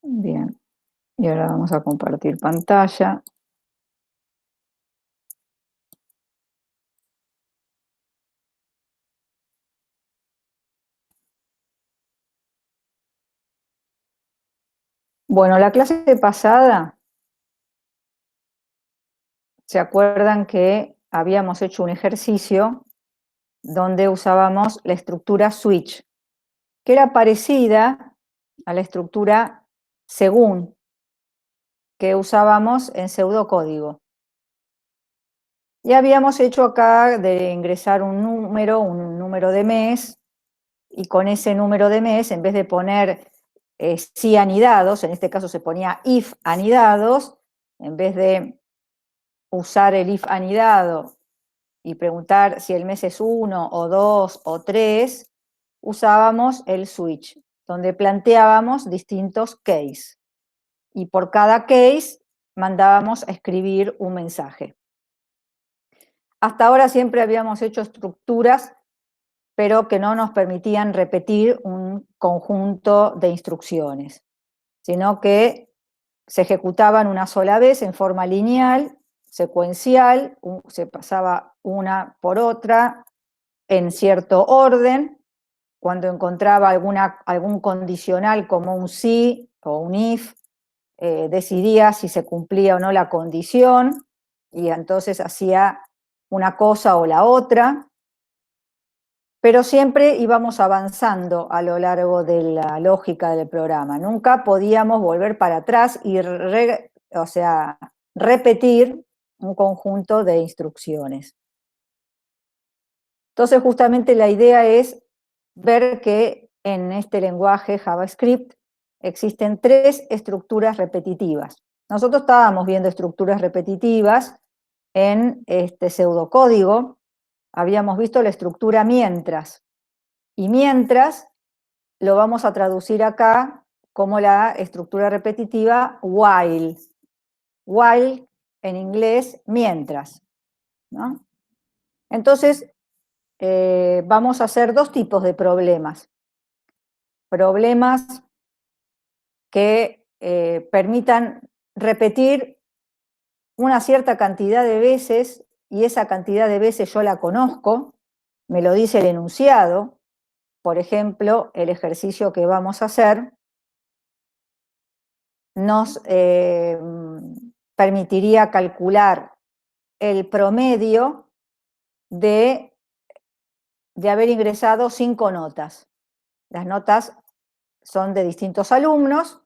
Bien, y ahora vamos a compartir pantalla. Bueno, la clase pasada, ¿se acuerdan que habíamos hecho un ejercicio donde usábamos la estructura switch, que era parecida a la estructura según que usábamos en pseudocódigo? Y habíamos hecho acá de ingresar un número de mes, y con ese número de mes, en vez de poner si anidados, en este caso se ponía if anidados, en vez de usar el if anidado y preguntar si el mes es 1 o 2 o 3, usábamos el switch, donde planteábamos distintos case. Y por cada case mandábamos a escribir un mensaje. Hasta ahora siempre habíamos hecho estructuras, pero que no nos permitían repetir un conjunto de instrucciones, sino que se ejecutaban una sola vez en forma lineal, secuencial, se pasaba una por otra en cierto orden. Cuando encontraba algún condicional como un si o un if, decidía si se cumplía o no la condición, y entonces hacía una cosa o la otra, pero siempre íbamos avanzando a lo largo de la lógica del programa. Nunca podíamos volver para atrás y repetir un conjunto de instrucciones. Entonces, justamente la idea es ver que en este lenguaje JavaScript existen 3 estructuras repetitivas. Nosotros estábamos viendo estructuras repetitivas en este pseudocódigo. Habíamos visto la estructura mientras. Y mientras lo vamos a traducir acá como la estructura repetitiva while. While en inglés, mientras, ¿no? Entonces, vamos a hacer 2 tipos de problemas. Problemas que permitan repetir una cierta cantidad de veces, y esa cantidad de veces yo la conozco, me lo dice el enunciado. Por ejemplo, el ejercicio que vamos a hacer nos permitiría calcular el promedio de haber ingresado 5 notas. Las notas son de distintos alumnos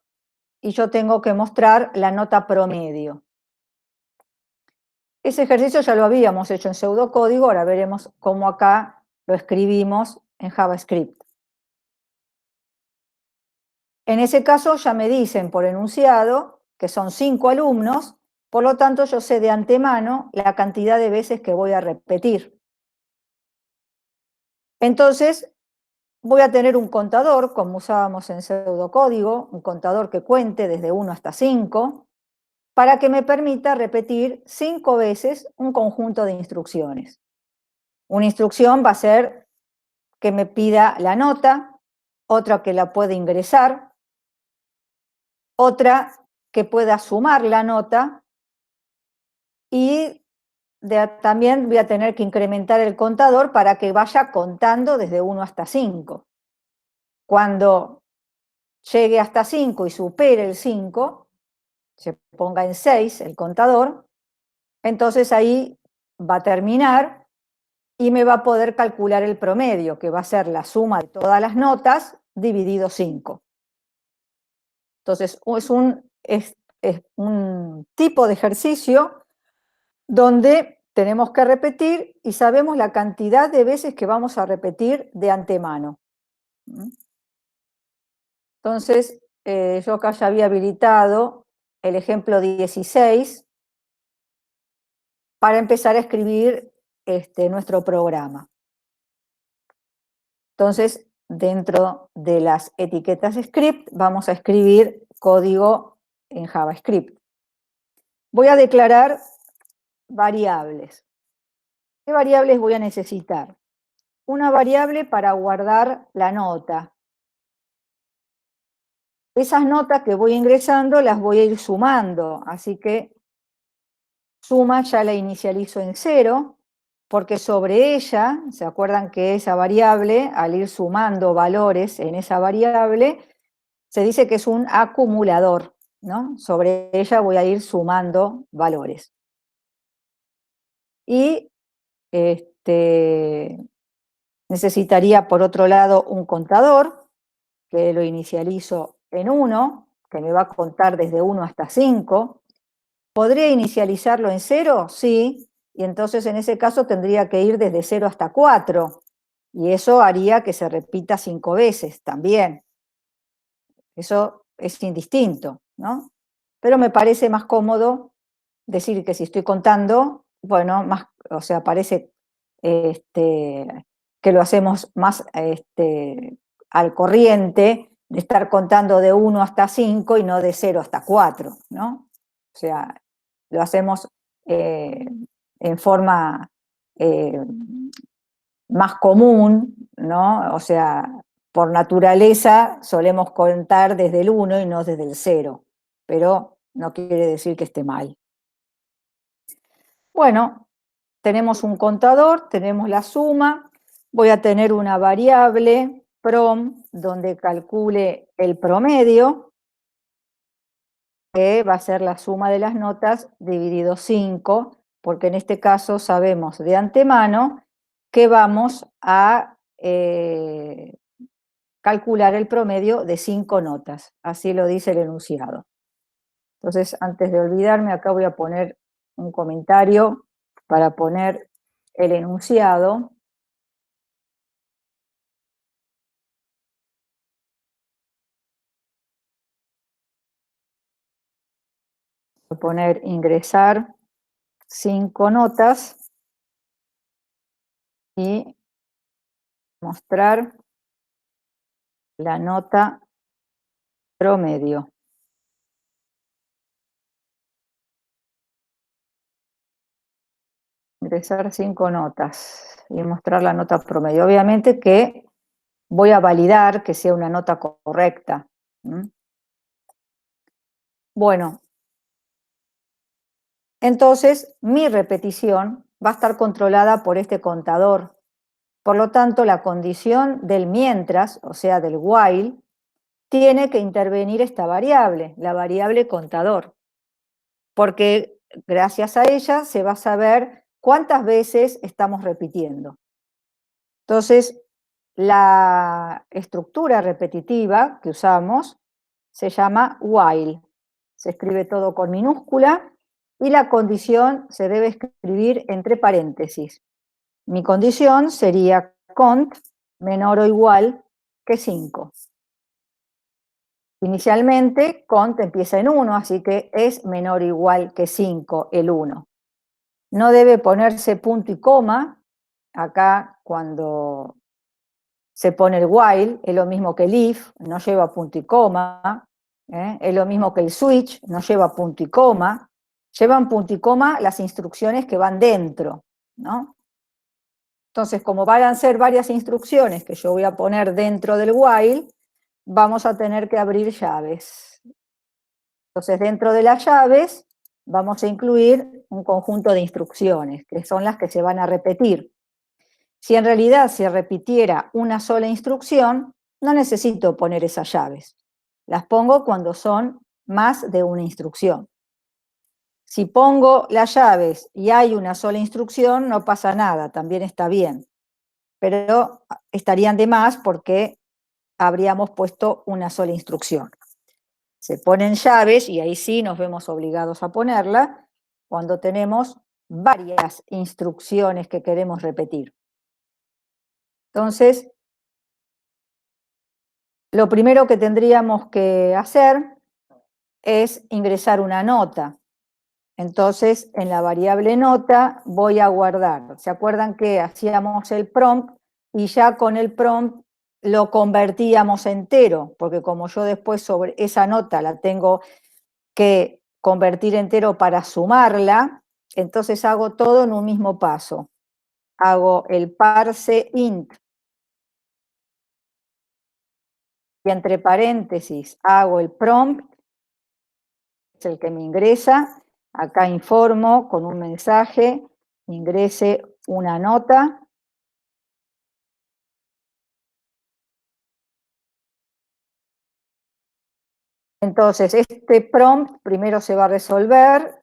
y yo tengo que mostrar la nota promedio. Ese ejercicio ya lo habíamos hecho en pseudocódigo, ahora veremos cómo acá lo escribimos en JavaScript. En ese caso ya me dicen por enunciado que son 5 alumnos, por lo tanto yo sé de antemano la cantidad de veces que voy a repetir. Entonces voy a tener un contador, como usábamos en pseudocódigo, un contador que cuente desde 1 hasta 5, para que me permita repetir 5 veces un conjunto de instrucciones. Una instrucción va a ser que me pida la nota, otra que la pueda ingresar, otra que pueda sumar la nota, y también voy a tener que incrementar el contador para que vaya contando desde 1 hasta 5. Cuando llegue hasta 5 y supere el 5, se ponga en 6 el contador, entonces ahí va a terminar y me va a poder calcular el promedio, que va a ser la suma de todas las notas dividido 5. Entonces es un tipo de ejercicio donde tenemos que repetir y sabemos la cantidad de veces que vamos a repetir de antemano. Entonces, yo acá ya había habilitado el ejemplo 16 para empezar a escribir nuestro programa. Entonces, dentro de las etiquetas script, vamos a escribir código en JavaScript. Voy a declarar variables. ¿Qué variables voy a necesitar? Una variable para guardar la nota, esas notas que voy ingresando las voy a ir sumando, así que suma ya la inicializo en 0, porque sobre ella, ¿se acuerdan que esa variable, al ir sumando valores en esa variable, se dice que es un acumulador, ¿no? Sobre ella voy a ir sumando valores. Y necesitaría, por otro lado, un contador, que lo inicializo en 1, que me va a contar desde 1 hasta 5. ¿Podría inicializarlo en 0? Sí, y entonces en ese caso tendría que ir desde 0 hasta 4, y eso haría que se repita 5 veces también. Eso es indistinto, ¿no? Pero me parece más cómodo decir que si estoy contando, bueno, más, o sea, parece que lo hacemos más al corriente de estar contando de 1 hasta 5 y no de 0 hasta 4, ¿no? O sea, lo hacemos en forma eh, más común, ¿no? O sea, por naturaleza solemos contar desde el 1 y no desde el 0, pero no quiere decir que esté mal. Bueno, tenemos un contador, tenemos la suma, voy a tener una variable prom donde calcule el promedio, que va a ser la suma de las notas dividido 5, porque en este caso sabemos de antemano que vamos a calcular el promedio de 5 notas, así lo dice el enunciado. Entonces, antes de olvidarme, acá voy a poner un comentario para poner el enunciado. Voy a poner ingresar 5 notas y mostrar la nota promedio. Ingresar 5 notas y mostrar la nota promedio. Obviamente que voy a validar que sea una nota correcta. Bueno, entonces mi repetición va a estar controlada por este contador. Por lo tanto, la condición del mientras, o sea, del while, tiene que intervenir esta variable, la variable contador, porque gracias a ella se va a saber cuántas veces estamos repitiendo. Entonces, la estructura repetitiva que usamos se llama while. Se escribe todo con minúscula y la condición se debe escribir entre paréntesis. Mi condición sería cont menor o igual que 5. Inicialmente, cont empieza en 1, así que es menor o igual que 5 el 1. No debe ponerse punto y coma. Acá, cuando se pone el while, es lo mismo que el if, no lleva punto y coma. Es lo mismo que el switch, no lleva punto y coma. Llevan punto y coma las instrucciones que van dentro, ¿no? Entonces, como van a ser varias instrucciones que yo voy a poner dentro del while, vamos a tener que abrir llaves. Entonces, dentro de las llaves vamos a incluir un conjunto de instrucciones, que son las que se van a repetir. Si en realidad se repitiera una sola instrucción, no necesito poner esas llaves. Las pongo cuando son más de una instrucción. Si pongo las llaves y hay una sola instrucción, no pasa nada, también está bien. Pero estarían de más porque habríamos puesto una sola instrucción. Se ponen llaves y ahí sí nos vemos obligados a ponerla cuando tenemos varias instrucciones que queremos repetir. Entonces, lo primero que tendríamos que hacer es ingresar una nota. Entonces, en la variable nota voy a guardar. ¿Se acuerdan que hacíamos el prompt y ya con el prompt lo convertíamos entero? Porque como yo después sobre esa nota la tengo que convertir entero para sumarla, entonces hago todo en un mismo paso. Hago el parse int y entre paréntesis hago el prompt, es el que me ingresa. Acá informo con un mensaje, ingrese una nota. Entonces, este prompt primero se va a resolver,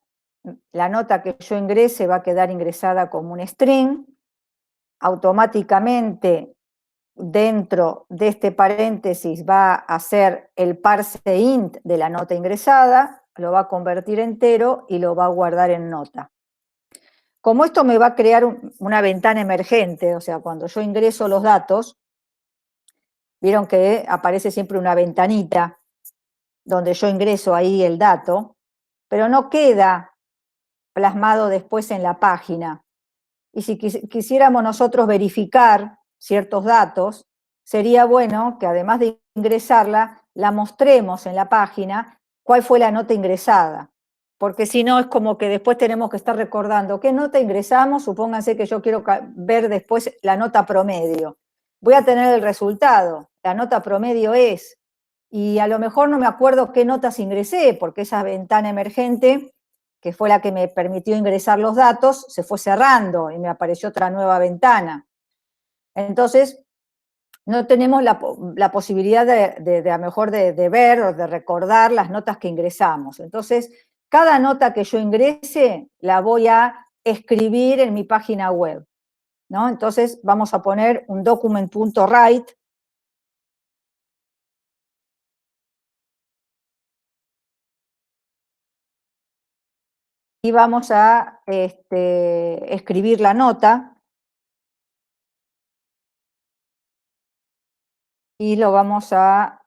la nota que yo ingrese va a quedar ingresada como un string, automáticamente dentro de este paréntesis va a hacer el parse int de la nota ingresada, lo va a convertir entero y lo va a guardar en nota. Como esto me va a crear una ventana emergente, o sea, cuando yo ingreso los datos, vieron que aparece siempre una ventanita donde yo ingreso ahí el dato, pero no queda plasmado después en la página. Y si quisiéramos nosotros verificar ciertos datos, sería bueno que además de ingresarla, la mostremos en la página cuál fue la nota ingresada. Porque si no es como que después tenemos que estar recordando qué nota ingresamos. Supónganse que yo quiero ver después la nota promedio. Voy a tener el resultado, la nota promedio es, y a lo mejor no me acuerdo qué notas ingresé, porque esa ventana emergente, que fue la que me permitió ingresar los datos, se fue cerrando y me apareció otra nueva ventana. Entonces, no tenemos la posibilidad a lo mejor de ver o de recordar las notas que ingresamos. Entonces, cada nota que yo ingrese la voy a escribir en mi página web, ¿no? Entonces, vamos a poner un document.write. Y vamos a escribir la nota. Y lo vamos a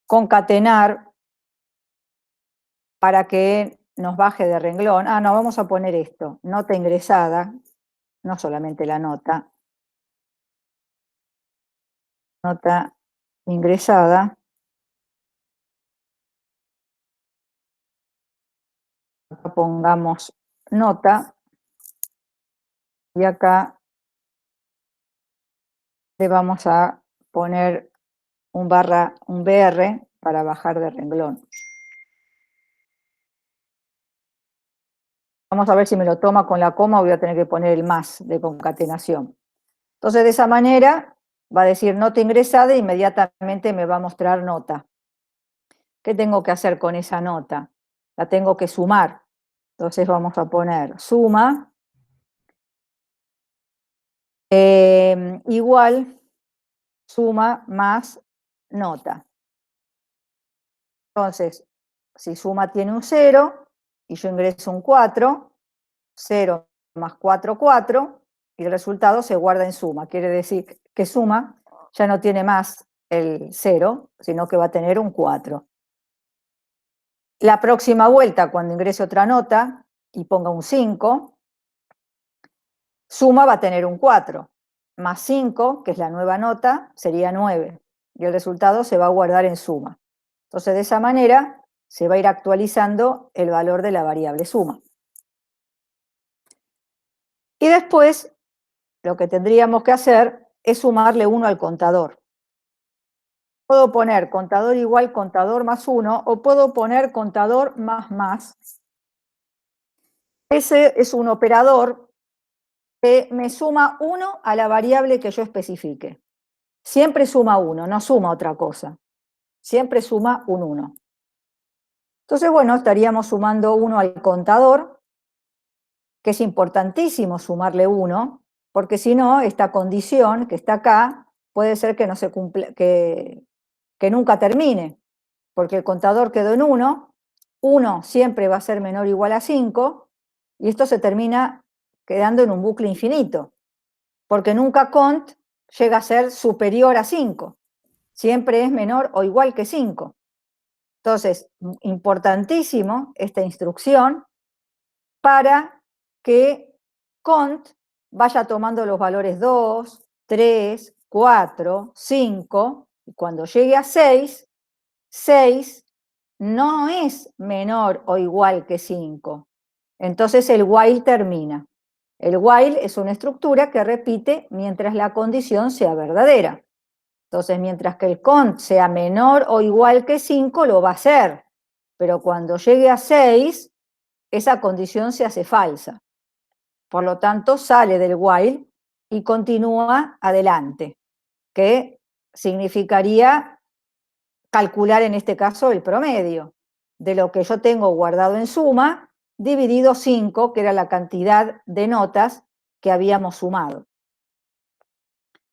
concatenar para que nos baje de renglón. Ah, no, vamos a poner esto, nota ingresada, no solamente la nota ingresada. Acá pongamos nota y acá le vamos a poner un BR para bajar de renglón. Vamos a ver si me lo toma con la coma o voy a tener que poner el más de concatenación. Entonces, de esa manera va a decir nota ingresada e inmediatamente me va a mostrar nota. ¿Qué tengo que hacer con esa nota? La tengo que sumar. Entonces vamos a poner suma igual suma más nota. Entonces, si suma tiene un 0 y yo ingreso un 4, 0 más 4, 4, y el resultado se guarda en suma. Quiere decir que suma ya no tiene más el 0, sino que va a tener un 4. La próxima vuelta, cuando ingrese otra nota y ponga un 5, suma va a tener un 4, más 5, que es la nueva nota, sería 9, y el resultado se va a guardar en suma. Entonces, de esa manera, se va a ir actualizando el valor de la variable suma. Y después, lo que tendríamos que hacer es sumarle 1 al contador. Puedo poner contador igual contador más 1, o puedo poner contador más. Ese es un operador que me suma 1 a la variable que yo especifique. Siempre suma 1, no suma otra cosa. Siempre suma un 1. Entonces, bueno, estaríamos sumando 1 al contador, que es importantísimo sumarle 1, porque si no, esta condición que está acá puede ser que no se cumpla, que nunca termine, porque el contador quedó en 1, 1 siempre va a ser menor o igual a 5, y esto se termina quedando en un bucle infinito, porque nunca cont llega a ser superior a 5, siempre es menor o igual que 5. Entonces, importantísimo esta instrucción para que cont vaya tomando los valores 2, 3, 4, 5, y cuando llegue a 6, 6 no es menor o igual que 5. Entonces el while termina. El while es una estructura que repite mientras la condición sea verdadera. Entonces, mientras que el cont sea menor o igual que 5, lo va a hacer. Pero cuando llegue a 6, esa condición se hace falsa. Por lo tanto, sale del while y continúa adelante, que significaría calcular en este caso el promedio de lo que yo tengo guardado en suma, dividido 5, que era la cantidad de notas que habíamos sumado.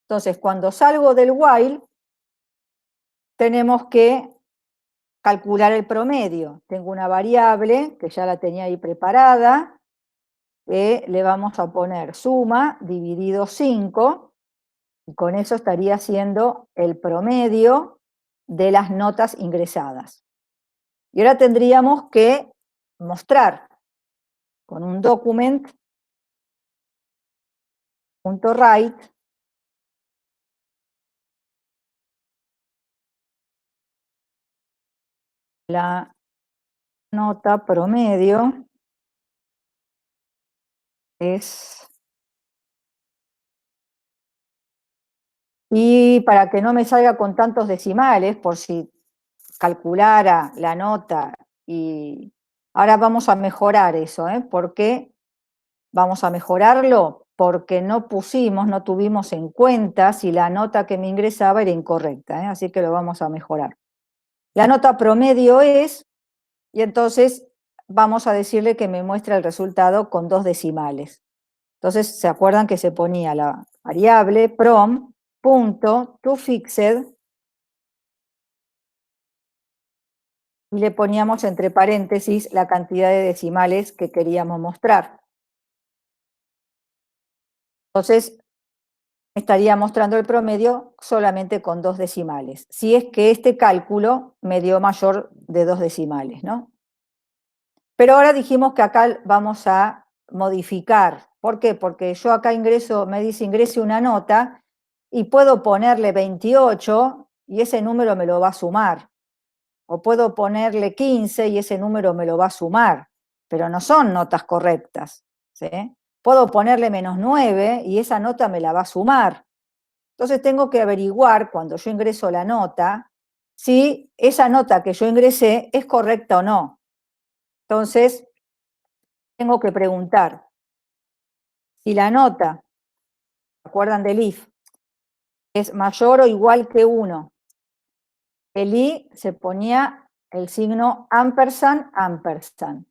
Entonces, cuando salgo del while, tenemos que calcular el promedio. Tengo una variable, que ya la tenía ahí preparada, que le vamos a poner suma dividido 5, y con eso estaría haciendo el promedio de las notas ingresadas. Y ahora tendríamos que mostrar con un document.write la nota promedio es, y para que no me salga con tantos decimales, por si calculara la nota, y ahora vamos a mejorar eso, ¿por qué vamos a mejorarlo? Porque no tuvimos en cuenta si la nota que me ingresaba era incorrecta, así que lo vamos a mejorar. La nota promedio es, y entonces vamos a decirle que me muestra el resultado con 2 decimales. Entonces, ¿se acuerdan que se ponía la variable prom.toFixed y le poníamos entre paréntesis la cantidad de decimales que queríamos mostrar? Entonces, estaría mostrando el promedio solamente con 2 decimales, si es que este cálculo me dio mayor de 2 decimales, ¿no? Pero ahora dijimos que acá vamos a modificar. ¿Por qué? Porque yo acá me dice ingrese una nota y puedo ponerle 28 y ese número me lo va a sumar. O puedo ponerle 15 y ese número me lo va a sumar, pero no son notas correctas, ¿sí? Puedo ponerle -9 y esa nota me la va a sumar. Entonces tengo que averiguar cuando yo ingreso la nota si esa nota que yo ingresé es correcta o no. Entonces tengo que preguntar si la nota, ¿se acuerdan del if? Es mayor o igual que 1. El i se ponía el signo ampersand, ampersand.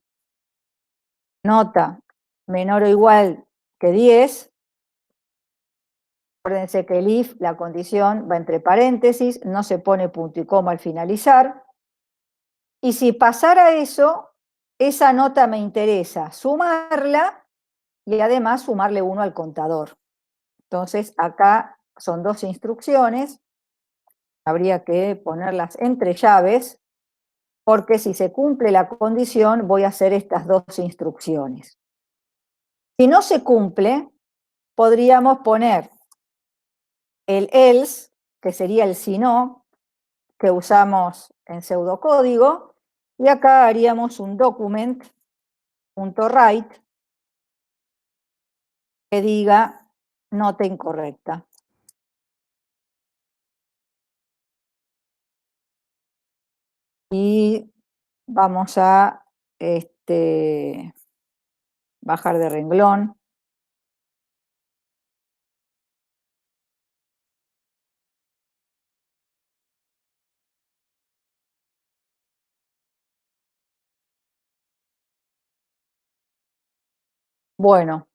Nota menor o igual que 10. Acuérdense que el if, la condición, va entre paréntesis, no se pone punto y coma al finalizar. Y si pasara eso, esa nota me interesa sumarla y además sumarle 1 al contador. Entonces, acá son 2 instrucciones. Habría que ponerlas entre llaves, porque si se cumple la condición, voy a hacer estas 2 instrucciones. Si no se cumple, podríamos poner el else, que sería el si no, que usamos en pseudocódigo, y acá haríamos un document.write que diga nota incorrecta. Y vamos a bajar de renglón. Bueno,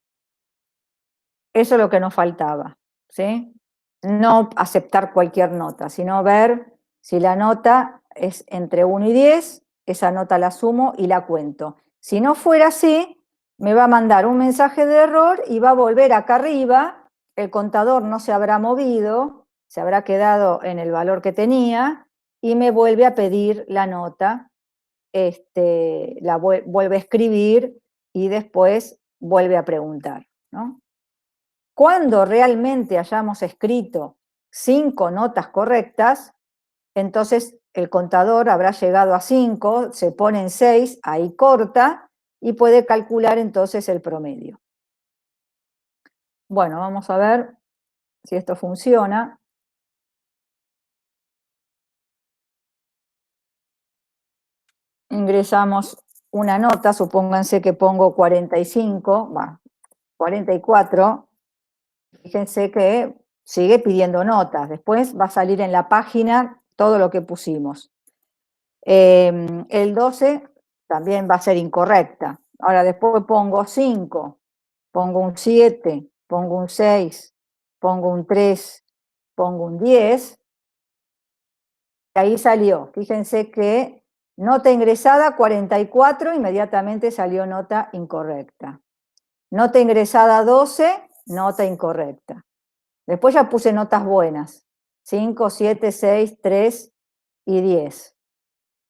eso es lo que nos faltaba, ¿sí? No aceptar cualquier nota, sino ver si la nota es entre 1 y 10, esa nota la sumo y la cuento. Si no fuera así, me va a mandar un mensaje de error y va a volver acá arriba, el contador no se habrá movido, se habrá quedado en el valor que tenía y me vuelve a pedir la nota, la vuelve a escribir y después vuelve a preguntar, ¿no? Cuando realmente hayamos escrito 5 notas correctas, entonces el contador habrá llegado a 5, se pone en 6, ahí corta y puede calcular entonces el promedio. Bueno, vamos a ver si esto funciona. Ingresamos una nota, supónganse que pongo 45, 44. Fíjense que sigue pidiendo notas. Después va a salir en la página todo lo que pusimos. El 12 también va a ser incorrecta. Ahora después pongo 5, pongo un 7, pongo un 6, pongo un 3, pongo un 10. Y ahí salió. Fíjense que nota ingresada 44, inmediatamente salió nota incorrecta. Nota ingresada 12, nota incorrecta. Después ya puse notas buenas, 5, 7, 6, 3 y 10.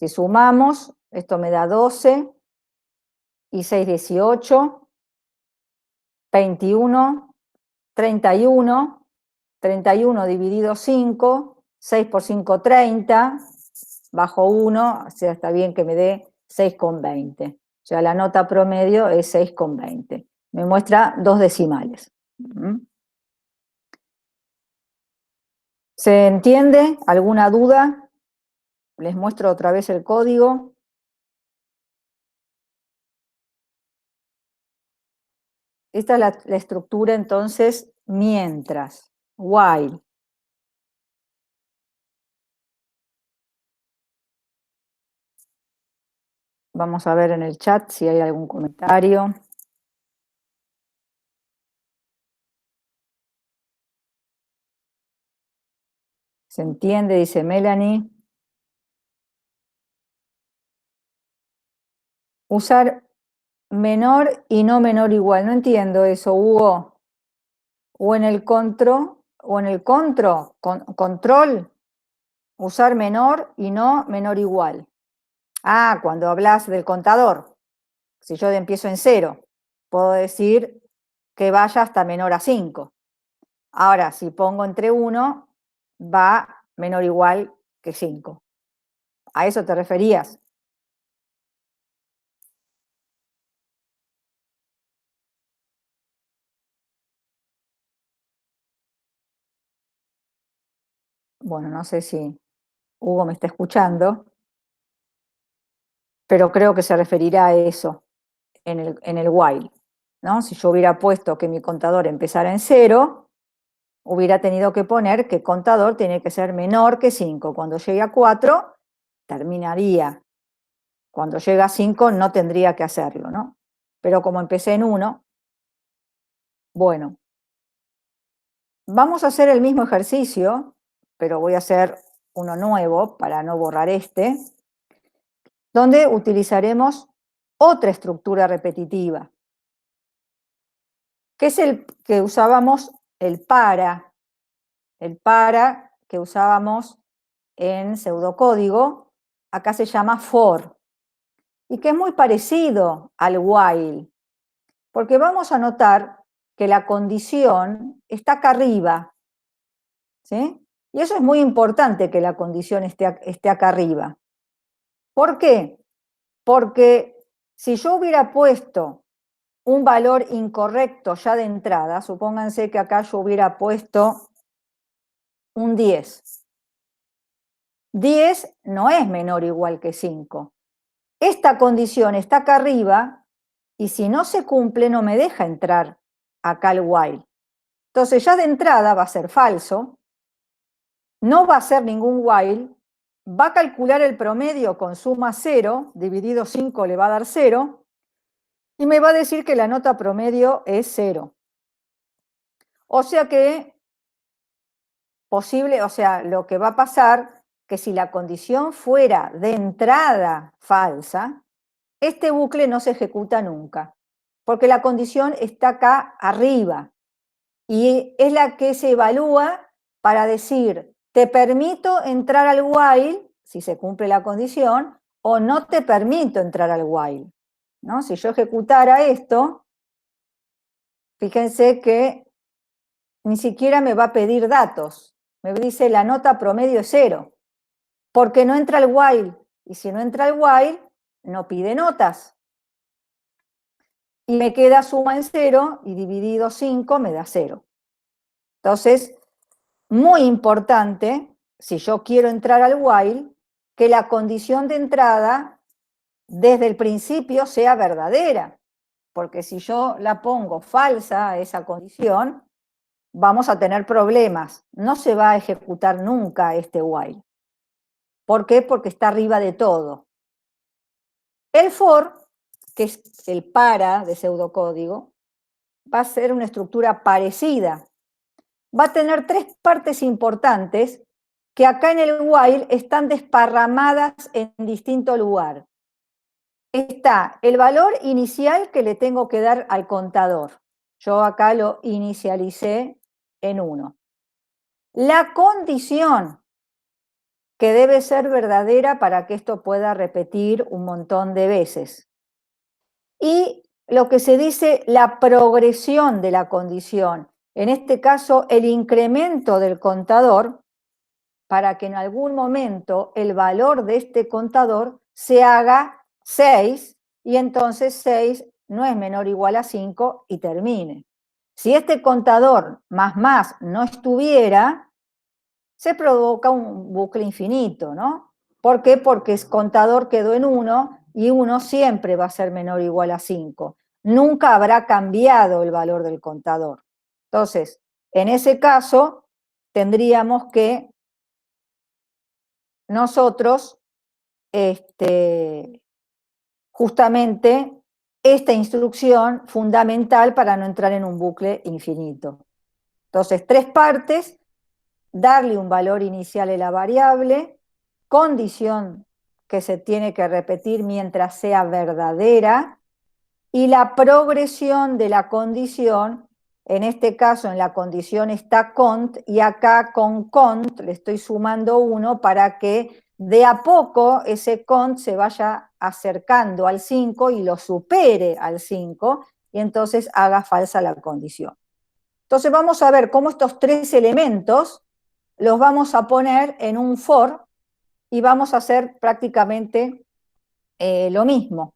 Si sumamos, esto me da 12 y 6, 18, 21, 31, 31 dividido 5, 6 por 5, 30, bajo 1, o sea, está bien que me dé 6,20. O sea, la nota promedio es 6,20. Me muestra 2 decimales. ¿Se entiende? ¿Alguna duda? Les muestro otra vez el código. Esta es la estructura entonces mientras, while. Vamos a ver en el chat si hay algún comentario. ¿Se entiende? Dice Melanie. Usar menor y no menor igual. No entiendo eso, Hugo. O en el control, usar menor y no menor igual. Ah, cuando hablas del contador. Si yo empiezo en 0, puedo decir que vaya hasta menor a 5. Ahora, si pongo entre 1, va menor o igual que 5. ¿A eso te referías? Bueno, no sé si Hugo me está escuchando, pero creo que se referirá a eso en el while, ¿no? Si yo hubiera puesto que mi contador empezara en 0, hubiera tenido que poner que el contador tiene que ser menor que 5. Cuando llegue a 4, terminaría. Cuando llega a 5 no tendría que hacerlo, ¿no? Pero como empecé en 1, bueno, vamos a hacer el mismo ejercicio, pero voy a hacer uno nuevo para no borrar este, donde utilizaremos otra estructura repetitiva, que es el que usábamos el para que usábamos en pseudocódigo, acá se llama for, y que es muy parecido al while, porque vamos a notar que la condición está acá arriba, ¿sí? Y eso es muy importante, que la condición esté acá arriba. ¿Por qué? Porque si yo hubiera puesto un valor incorrecto ya de entrada, supónganse que acá yo hubiera puesto un 10. 10 no es menor o igual que 5. Esta condición está acá arriba y si no se cumple no me deja entrar acá al while. Entonces ya de entrada va a ser falso, no va a ser ningún while, va a calcular el promedio con suma 0, dividido 5 le va a dar 0, y me va a decir que la nota promedio es 0. O sea que lo que va a pasar, que si la condición fuera de entrada falsa, este bucle no se ejecuta nunca, porque la condición está acá arriba y es la que se evalúa para decir, te permito entrar al while, si se cumple la condición, o no te permito entrar al while, ¿no? Si yo ejecutara esto, fíjense que ni siquiera me va a pedir datos. Me dice la nota promedio es 0, porque no entra al while. Y si no entra al while, no pide notas. y me queda suma en 0 y dividido 5 me da 0. Entonces, muy importante, si yo quiero entrar al while, que la condición de entrada desde el principio sea verdadera, porque si yo la pongo falsa a esa condición, vamos a tener problemas. No se va a ejecutar nunca este while. ¿Por qué? Porque está arriba de todo. El for, que es el para de pseudocódigo, va a ser una estructura parecida. Va a tener tres partes importantes que acá en el while están desparramadas en distinto lugar. Está el valor inicial que le tengo que dar al contador. Yo acá lo inicialicé en 1. La condición que debe ser verdadera para que esto pueda repetir un montón de veces. Y lo que se dice la progresión de la condición, en este caso el incremento del contador, para que en algún momento el valor de este contador se haga 6 y entonces 6 no es menor o igual a 5 y termine. Si este contador más no estuviera, se provoca un bucle infinito, ¿no? ¿Por qué? Porque el contador quedó en 1 y 1 siempre va a ser menor o igual a 5. Nunca habrá cambiado el valor del contador. Entonces, en ese caso, tendríamos que nosotros, justamente, esta instrucción fundamental para no entrar en un bucle infinito. Entonces, tres partes: darle un valor inicial a la variable, condición que se tiene que repetir mientras sea verdadera, y la progresión de la condición. En este caso, en la condición está cont, y acá con cont le estoy sumando 1 para que de a poco ese cont se vaya acercando al 5 y lo supere al 5, y entonces haga falsa la condición. Entonces vamos a ver cómo estos tres elementos los vamos a poner en un for y vamos a hacer prácticamente lo mismo.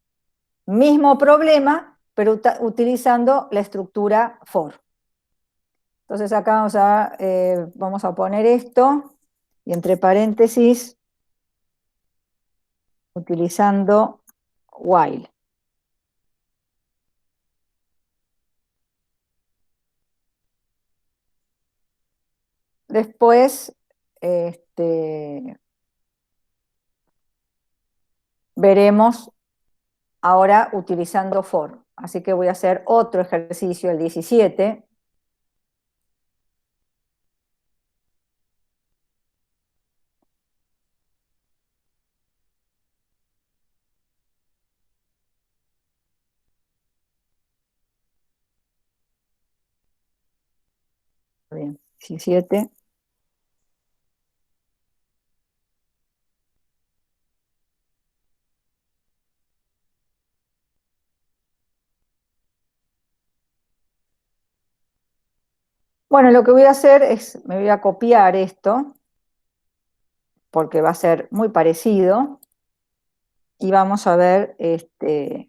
Mismo problema, pero utilizando la estructura for. Entonces acá vamos a poner esto y entre paréntesis utilizando while. Después veremos ahora utilizando for. Así que voy a hacer otro ejercicio, el 17. Bien, 17. Bueno, lo que voy a hacer es, me voy a copiar esto, porque va a ser muy parecido, y vamos a ver qué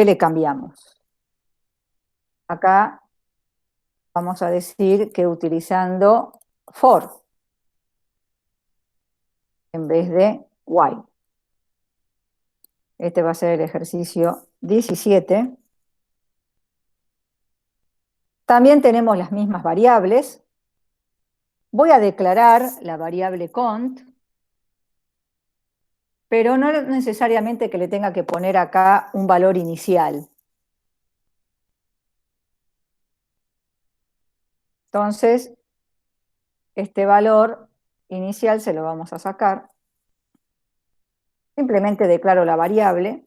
le cambiamos. Acá vamos a decir que utilizando for en vez de while. Este va a ser el ejercicio 17. También tenemos las mismas variables. Voy a declarar la variable cont, pero no necesariamente que le tenga que poner acá un valor inicial. Entonces, este valor inicial se lo vamos a sacar. Simplemente declaro la variable.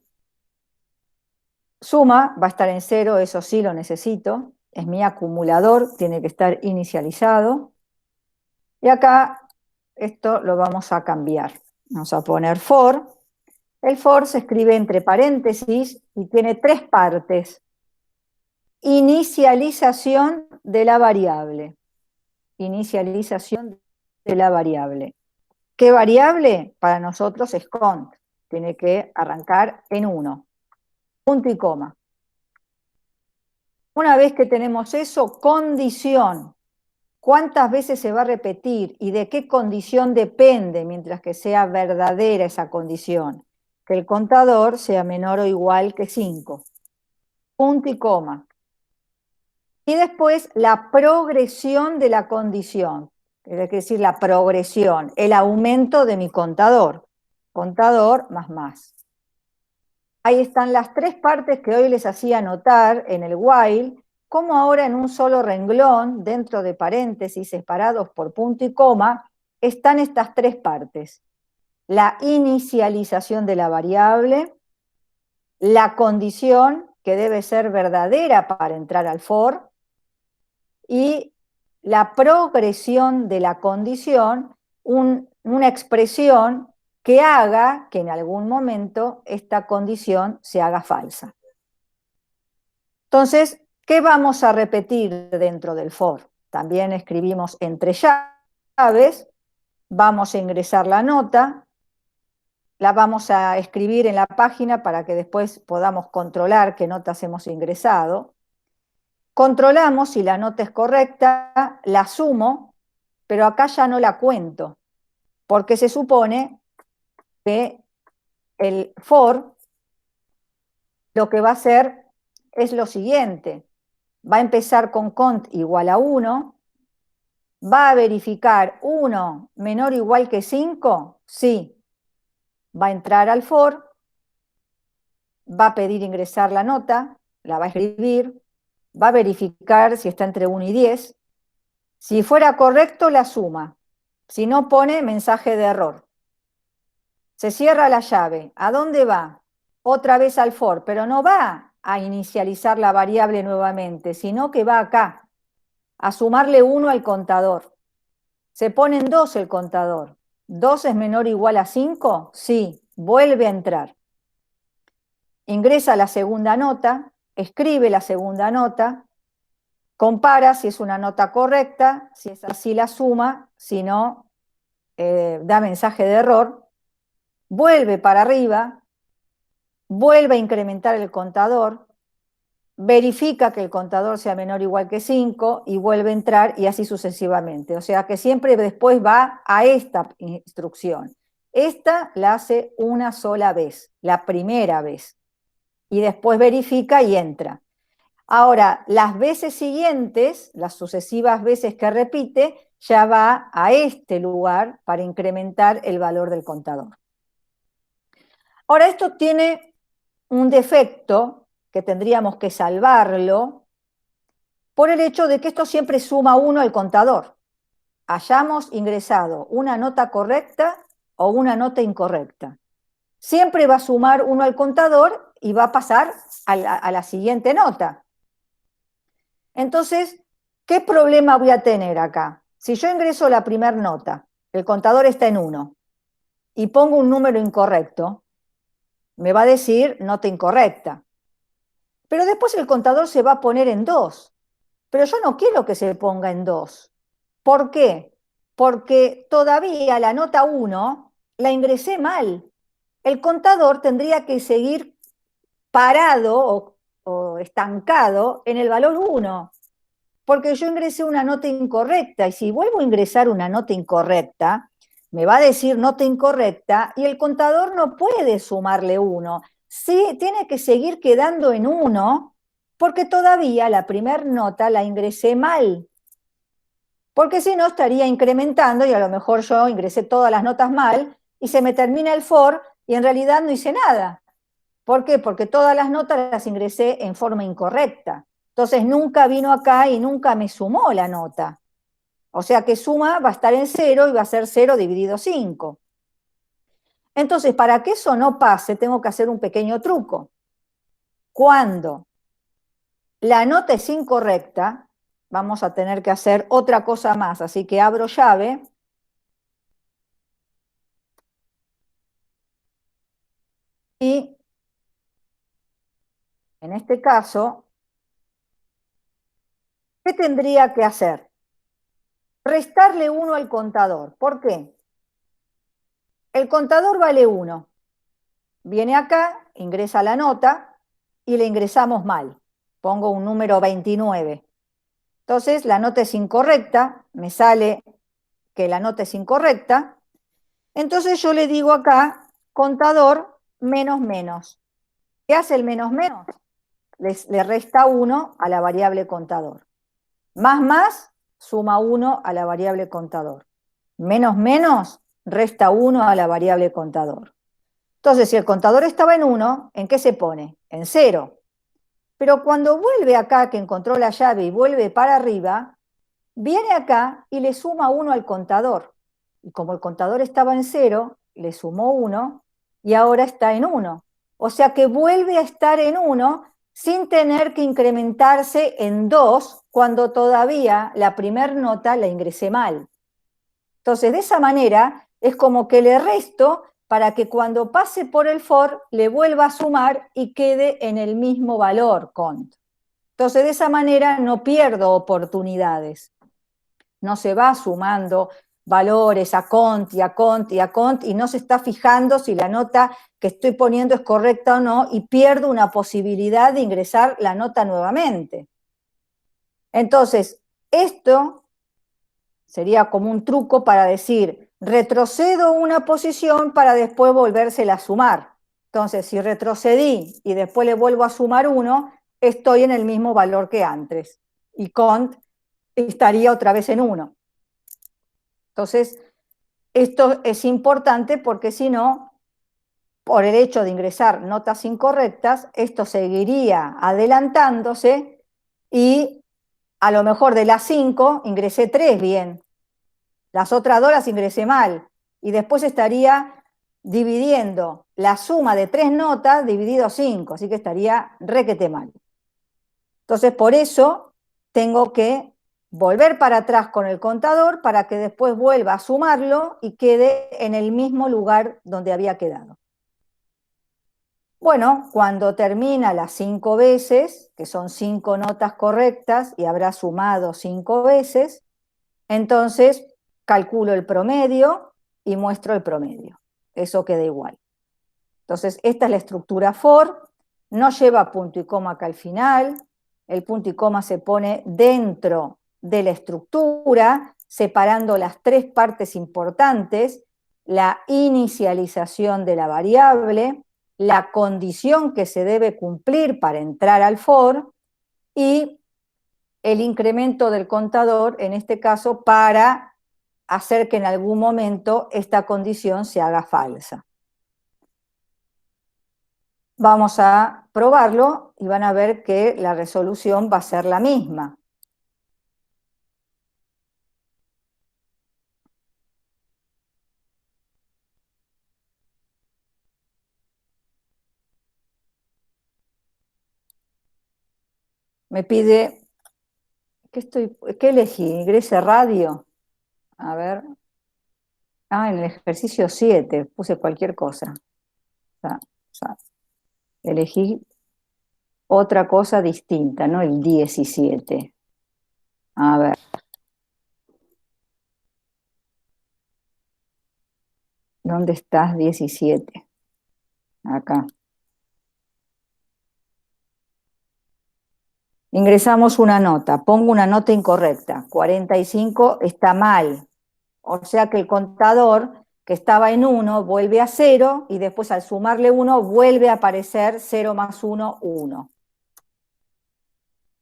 Suma va a estar en 0, eso sí lo necesito. Es mi acumulador, tiene que estar inicializado. Y acá esto lo vamos a cambiar. Vamos a poner for. El for se escribe entre paréntesis y tiene tres partes. Inicialización de la variable. Inicialización de la variable. ¿Qué variable? Para nosotros es cont. Tiene que arrancar en 1. Punto y coma. Una vez que tenemos eso, condición. ¿Cuántas veces se va a repetir y de qué condición depende mientras que sea verdadera esa condición? Que el contador sea menor o igual que 5. Punto y coma. Y después la progresión de la condición, es decir, la progresión, el aumento de mi contador. Contador más más. Ahí están las tres partes que hoy les hacía notar en el while, como ahora en un solo renglón, dentro de paréntesis, separados por punto y coma, están estas tres partes. La inicialización de la variable, la condición, que debe ser verdadera para entrar al for, y la progresión de la condición, una expresión que haga que en algún momento esta condición se haga falsa. Entonces, ¿qué vamos a repetir dentro del for? También escribimos entre llaves, vamos a ingresar la nota, la vamos a escribir en la página para que después podamos controlar qué notas hemos ingresado. Controlamos si la nota es correcta, la sumo, pero acá ya no la cuento, porque se supone que el for lo que va a hacer es lo siguiente. Va a empezar con cont igual a 1, va a verificar 1 menor o igual que 5, sí. Va a entrar al for, va a pedir ingresar la nota, la va a escribir, va a verificar si está entre 1 y 10. Si fuera correcto, la suma. Si no, pone mensaje de error. Se cierra la llave. ¿A dónde va? Otra vez al for, pero no va a inicializar la variable nuevamente, sino que va acá, a sumarle 1 al contador. Se pone en 2 el contador. ¿2 es menor o igual a 5? Sí, vuelve a entrar. Ingresa la segunda nota, escribe la segunda nota, compara si es una nota correcta, si es así la suma, si no, da mensaje de error, vuelve para arriba, vuelve a incrementar el contador, verifica que el contador sea menor o igual que 5 y vuelve a entrar y así sucesivamente. O sea que siempre después va a esta instrucción. Esta la hace una sola vez, la primera vez, y después verifica y entra. Ahora, las veces siguientes, las sucesivas veces que repite, ya va a este lugar para incrementar el valor del contador. Ahora, esto tiene un defecto que tendríamos que salvarlo por el hecho de que esto siempre suma 1 al contador. Hayamos ingresado una nota correcta o una nota incorrecta. Siempre va a sumar 1 al contador y va a pasar a la siguiente nota. Entonces, ¿qué problema voy a tener acá? Si yo ingreso la primera nota, el contador está en 1, y pongo un número incorrecto, me va a decir nota incorrecta. Pero después el contador se va a poner en 2. Pero yo no quiero que se ponga en 2. ¿Por qué? Porque todavía la nota 1 la ingresé mal. El contador tendría que seguir parado o estancado en el valor 1. Porque yo ingresé una nota incorrecta, y si vuelvo a ingresar una nota incorrecta, me va a decir nota incorrecta, y el contador no puede sumarle 1. Sí, tiene que seguir quedando en 1, porque todavía la primera nota la ingresé mal. Porque si no, estaría incrementando, y a lo mejor yo ingresé todas las notas mal, y se me termina el for, y en realidad no hice nada. ¿Por qué? Porque todas las notas las ingresé en forma incorrecta. Entonces nunca vino acá y nunca me sumó la nota. O sea que suma va a estar en 0 y va a ser 0 dividido 5. Entonces, para que eso no pase, tengo que hacer un pequeño truco. Cuando la nota es incorrecta, vamos a tener que hacer otra cosa más. Así que abro llave. Y en este caso, ¿qué tendría que hacer? Restarle 1 al contador. ¿Por qué? el contador vale 1. Viene acá, ingresa la nota y le ingresamos mal. Pongo un número 29. Entonces la nota es incorrecta, me sale que la nota es incorrecta. Entonces yo le digo acá, contador menos menos. ¿Qué hace el menos menos? Le resta 1 a la variable contador. Más, suma 1 a la variable contador. Menos, resta 1 a la variable contador. Entonces, si el contador estaba en 1, ¿en qué se pone? En 0. Pero cuando vuelve acá, que encontró la llave y vuelve para arriba, viene acá y le suma 1 al contador. Y como el contador estaba en 0, le sumó 1 y ahora está en 1. O sea que vuelve a estar en 1 sin tener que incrementarse en 2 cuando todavía la primer nota la ingresé mal. Entonces, de esa manera, es como que le resto para que cuando pase por el for le vuelva a sumar y quede en el mismo valor, cont. Entonces, de esa manera no pierdo oportunidades. No se va sumando valores a cont y a cont y a cont y no se está fijando si la nota que estoy poniendo es correcta o no y pierdo una posibilidad de ingresar la nota nuevamente. Entonces, esto sería como un truco para decir, retrocedo una posición para después volvérsela a sumar. Entonces, si retrocedí y después le vuelvo a sumar 1, estoy en el mismo valor que antes. Y cont estaría otra vez en 1. Entonces, esto es importante porque si no, por el hecho de ingresar notas incorrectas, esto seguiría adelantándose y a lo mejor de las 5 ingresé 3 bien. Las otras 2 las ingresé mal. Y después estaría dividiendo la suma de 3 notas dividido 5. Así que estaría requete mal. Entonces, por eso tengo que volver para atrás con el contador para que después vuelva a sumarlo y quede en el mismo lugar donde había quedado. Bueno, cuando termina las 5 veces, que son 5 notas correctas y habrá sumado 5 veces, entonces calculo el promedio y muestro el promedio. Eso queda igual. Entonces, esta es la estructura for, no lleva punto y coma acá al final, el punto y coma se pone dentro de la estructura, separando las 3 partes importantes, la inicialización de la variable, la condición que se debe cumplir para entrar al for y el incremento del contador, en este caso, para hacer que en algún momento esta condición se haga falsa. Vamos a probarlo y van a ver que la resolución va a ser la misma. Me pide, ¿qué elegí? ¿Ingrese radio? A ver. Ah, en el ejercicio 7 puse cualquier cosa. O sea, elegí otra cosa distinta, no el 17. A ver. ¿Dónde estás 17? Acá. Ingresamos una nota, pongo una nota incorrecta, 45 está mal, o sea que el contador que estaba en 1 vuelve a 0 y después al sumarle 1 vuelve a aparecer 0 más 1, 1.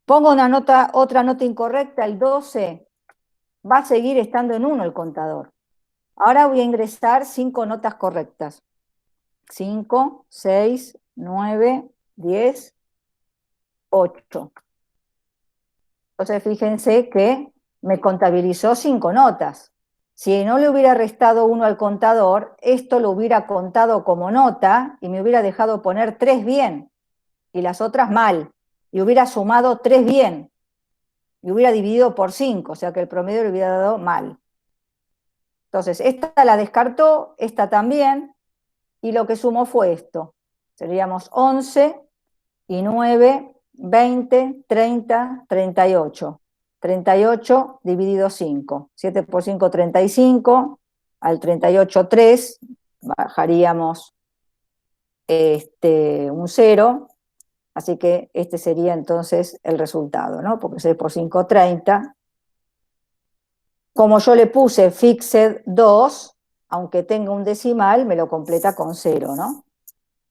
Pongo otra nota incorrecta, el 12, va a seguir estando en 1 el contador. Ahora voy a ingresar 5 notas correctas. 5, 6, 9, 10, 8. Entonces fíjense que me contabilizó 5 notas. Si no le hubiera restado 1 al contador, esto lo hubiera contado como nota y me hubiera dejado poner 3 bien y las otras mal. Y hubiera sumado 3 bien y hubiera dividido por 5, o sea que el promedio le hubiera dado mal. Entonces, esta la descartó, esta también, y lo que sumó fue esto. Seríamos 11 y 9, 20, 30, 38. 38 dividido 5. 7 por 5, 35. Al 38, 3. bajaríamos un 0, así que este sería entonces el resultado, ¿no? Porque 6 por 5, 30. Como yo le puse fixed 2, aunque tenga un decimal, me lo completa con 0, ¿no?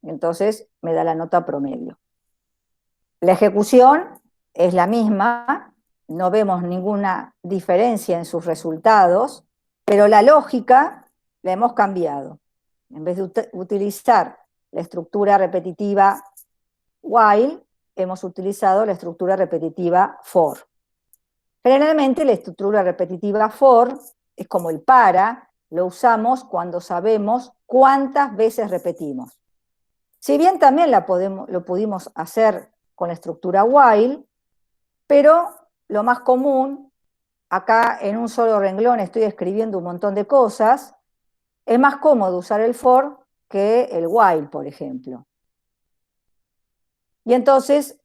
Entonces me da la nota promedio. La ejecución es la misma, no vemos ninguna diferencia en sus resultados, pero la lógica la hemos cambiado. En vez de utilizar la estructura repetitiva while, hemos utilizado la estructura repetitiva for. Generalmente la estructura repetitiva for es como el para, lo usamos cuando sabemos cuántas veces repetimos. Si bien también lo pudimos hacer con la estructura while, pero lo más común, acá en un solo renglón estoy escribiendo un montón de cosas, es más cómodo usar el for que el while, por ejemplo. Y entonces,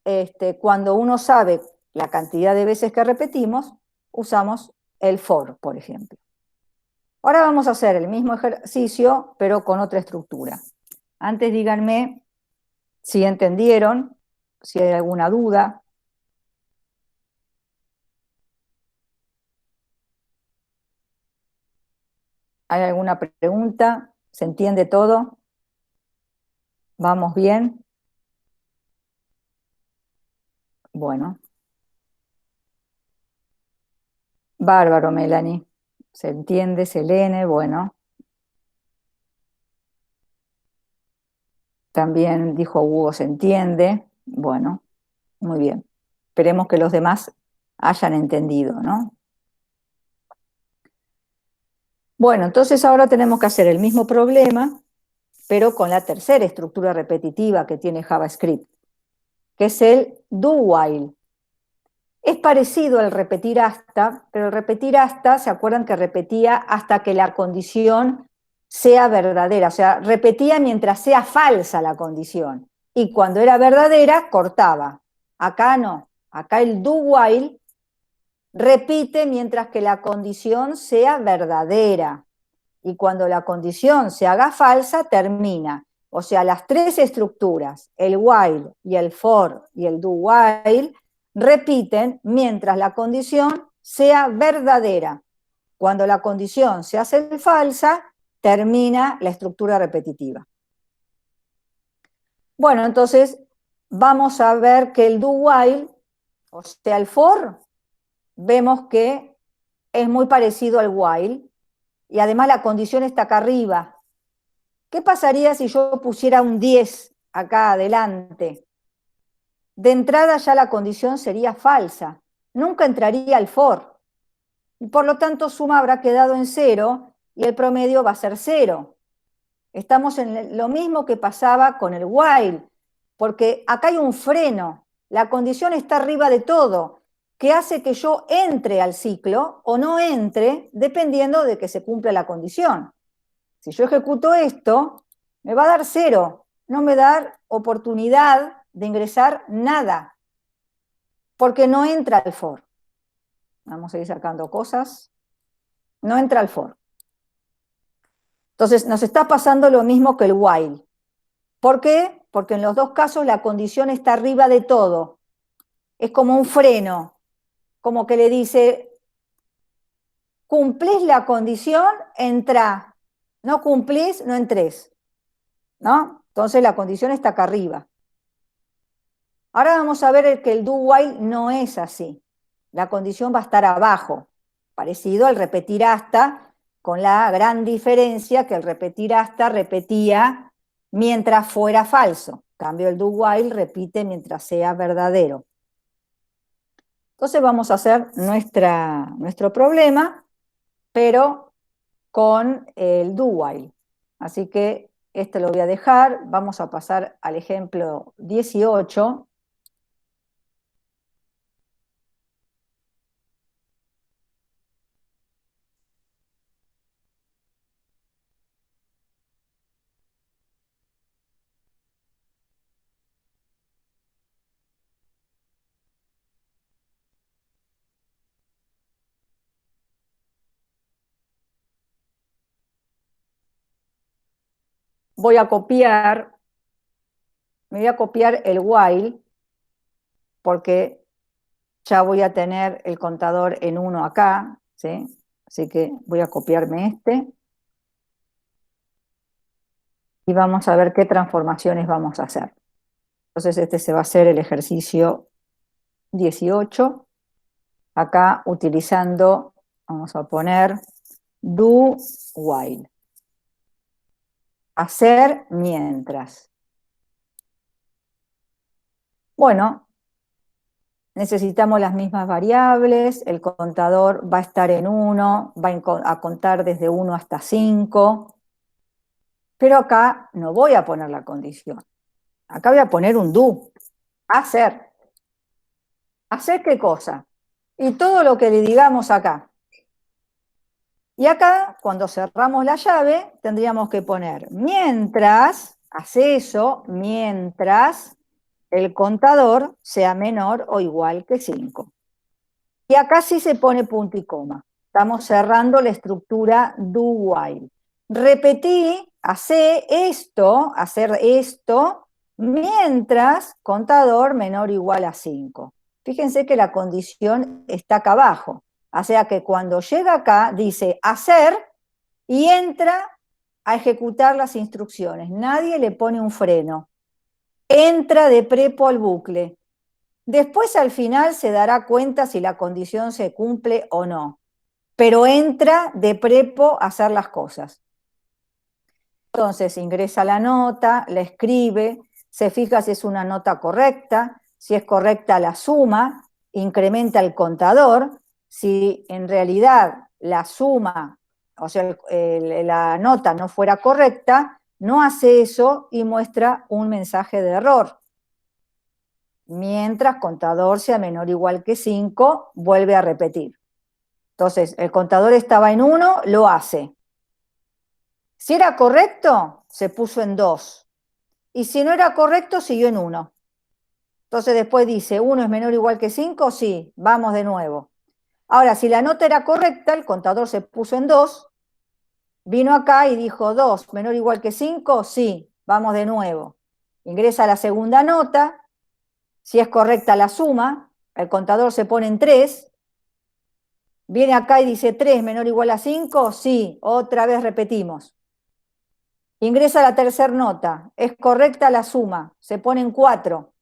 cuando uno sabe la cantidad de veces que repetimos, usamos el for, por ejemplo. Ahora vamos a hacer el mismo ejercicio, pero con otra estructura. Antes díganme si entendieron, si hay alguna duda. ¿Hay alguna pregunta? ¿Se entiende todo? ¿Vamos bien? Bueno, bárbaro, Melanie. ¿Se entiende? Selene, bueno. También dijo Hugo, ¿se entiende? Bueno, muy bien. Esperemos que los demás hayan entendido, ¿no? Bueno, entonces ahora tenemos que hacer el mismo problema, pero con la tercera estructura repetitiva que tiene JavaScript, que es el do while. Es parecido al repetir hasta, pero el repetir hasta, ¿se acuerdan que repetía hasta que la condición sea verdadera? O sea, repetía mientras sea falsa la condición. Y cuando era verdadera, cortaba. Acá no. Acá el do while repite mientras que la condición sea verdadera. Y cuando la condición se haga falsa, termina. O sea, las tres estructuras, el while y el for y el do while, repiten mientras la condición sea verdadera. Cuando la condición se hace falsa, termina la estructura repetitiva. Bueno, entonces vamos a ver que el do while, o sea, el for, vemos que es muy parecido al while y además la condición está acá arriba. ¿Qué pasaría si yo pusiera un 10 acá adelante? De entrada ya la condición sería falsa, nunca entraría el for. Y por lo tanto suma habrá quedado en 0 y el promedio va a ser 0. Estamos en lo mismo que pasaba con el while, porque acá hay un freno, la condición está arriba de todo, que hace que yo entre al ciclo o no entre dependiendo de que se cumpla la condición. Si yo ejecuto esto, me va a dar 0, no me da oportunidad de ingresar nada, porque no entra el for. Vamos a ir sacando cosas. No entra el for. Entonces nos está pasando lo mismo que el while. ¿Por qué? Porque en los dos casos la condición está arriba de todo. Es como un freno, como que le dice, cumplís la condición, entra. No cumplís, no entrés. ¿No? Entonces la condición está acá arriba. Ahora vamos a ver que el do while no es así. La condición va a estar abajo, parecido al repetir hasta, con la gran diferencia que el repetir hasta repetía mientras fuera falso. En cambio, el do while repite mientras sea verdadero. Entonces vamos a hacer nuestro problema, pero con el do while. Así que este lo voy a dejar. Vamos a pasar al ejemplo 18. voy a copiar, me voy a copiar el while, porque ya voy a tener el contador en 1 acá, ¿sí? Así que voy a copiarme este. Y vamos a ver qué transformaciones vamos a hacer. Entonces este se va a hacer el ejercicio 18. Acá utilizando, vamos a poner do while. Hacer mientras. Bueno, necesitamos las mismas variables, el contador va a estar en 1, va a contar desde 1 hasta 5, pero acá no voy a poner la condición. Acá voy a poner un do, hacer. ¿Hacer qué cosa? Y todo lo que le digamos acá. Y acá, cuando cerramos la llave, tendríamos que poner mientras, hace eso, mientras el contador sea menor o igual que 5. Y acá sí se pone punto y coma. Estamos cerrando la estructura do while. Repetí, hacer esto, mientras contador menor o igual a 5. Fíjense que la condición está acá abajo. O sea que cuando llega acá, dice hacer y entra a ejecutar las instrucciones. Nadie le pone un freno. Entra de prepo al bucle. Después al final se dará cuenta si la condición se cumple o no. Pero entra de prepo a hacer las cosas. Entonces ingresa la nota, la escribe, se fija si es una nota correcta, si es correcta la suma, incrementa el contador. Si en realidad la suma, o sea, la nota no fuera correcta, no hace eso y muestra un mensaje de error. Mientras contador sea menor o igual que 5, vuelve a repetir. Entonces, el contador estaba en 1, lo hace. Si era correcto, se puso en 2. Y si no era correcto, siguió en 1. Entonces después dice, 1 es menor o igual que 5, sí, vamos de nuevo. Ahora, si la nota era correcta, el contador se puso en 2, vino acá y dijo 2 menor o igual que 5, sí, vamos de nuevo. Ingresa la segunda nota, si es correcta la suma, el contador se pone en 3, viene acá y dice 3 menor o igual a 5, sí, otra vez repetimos. Ingresa la tercera nota, es correcta la suma, se pone en 4.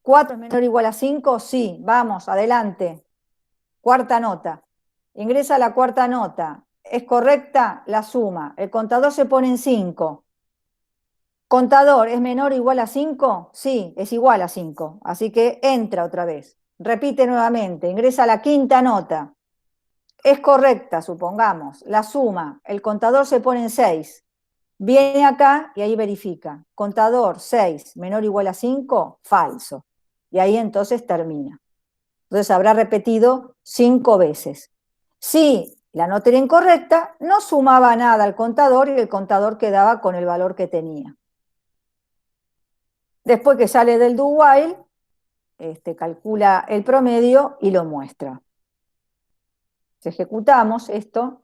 4 es menor o igual a 5, sí, vamos, adelante. Cuarta nota. Ingresa la cuarta nota, es correcta la suma, el contador se pone en 5. ¿Contador es menor o igual a 5? Sí, es igual a 5, así que entra otra vez. Repite nuevamente, ingresa la quinta nota. Es correcta, supongamos, la suma, el contador se pone en 6. Viene acá y ahí verifica. Contador 6 menor o igual a 5, falso. Y ahí entonces termina. Entonces habrá repetido 5 veces. Si la nota era incorrecta, no sumaba nada al contador y el contador quedaba con el valor que tenía. Después que sale del do while, calcula el promedio y lo muestra. Si ejecutamos esto,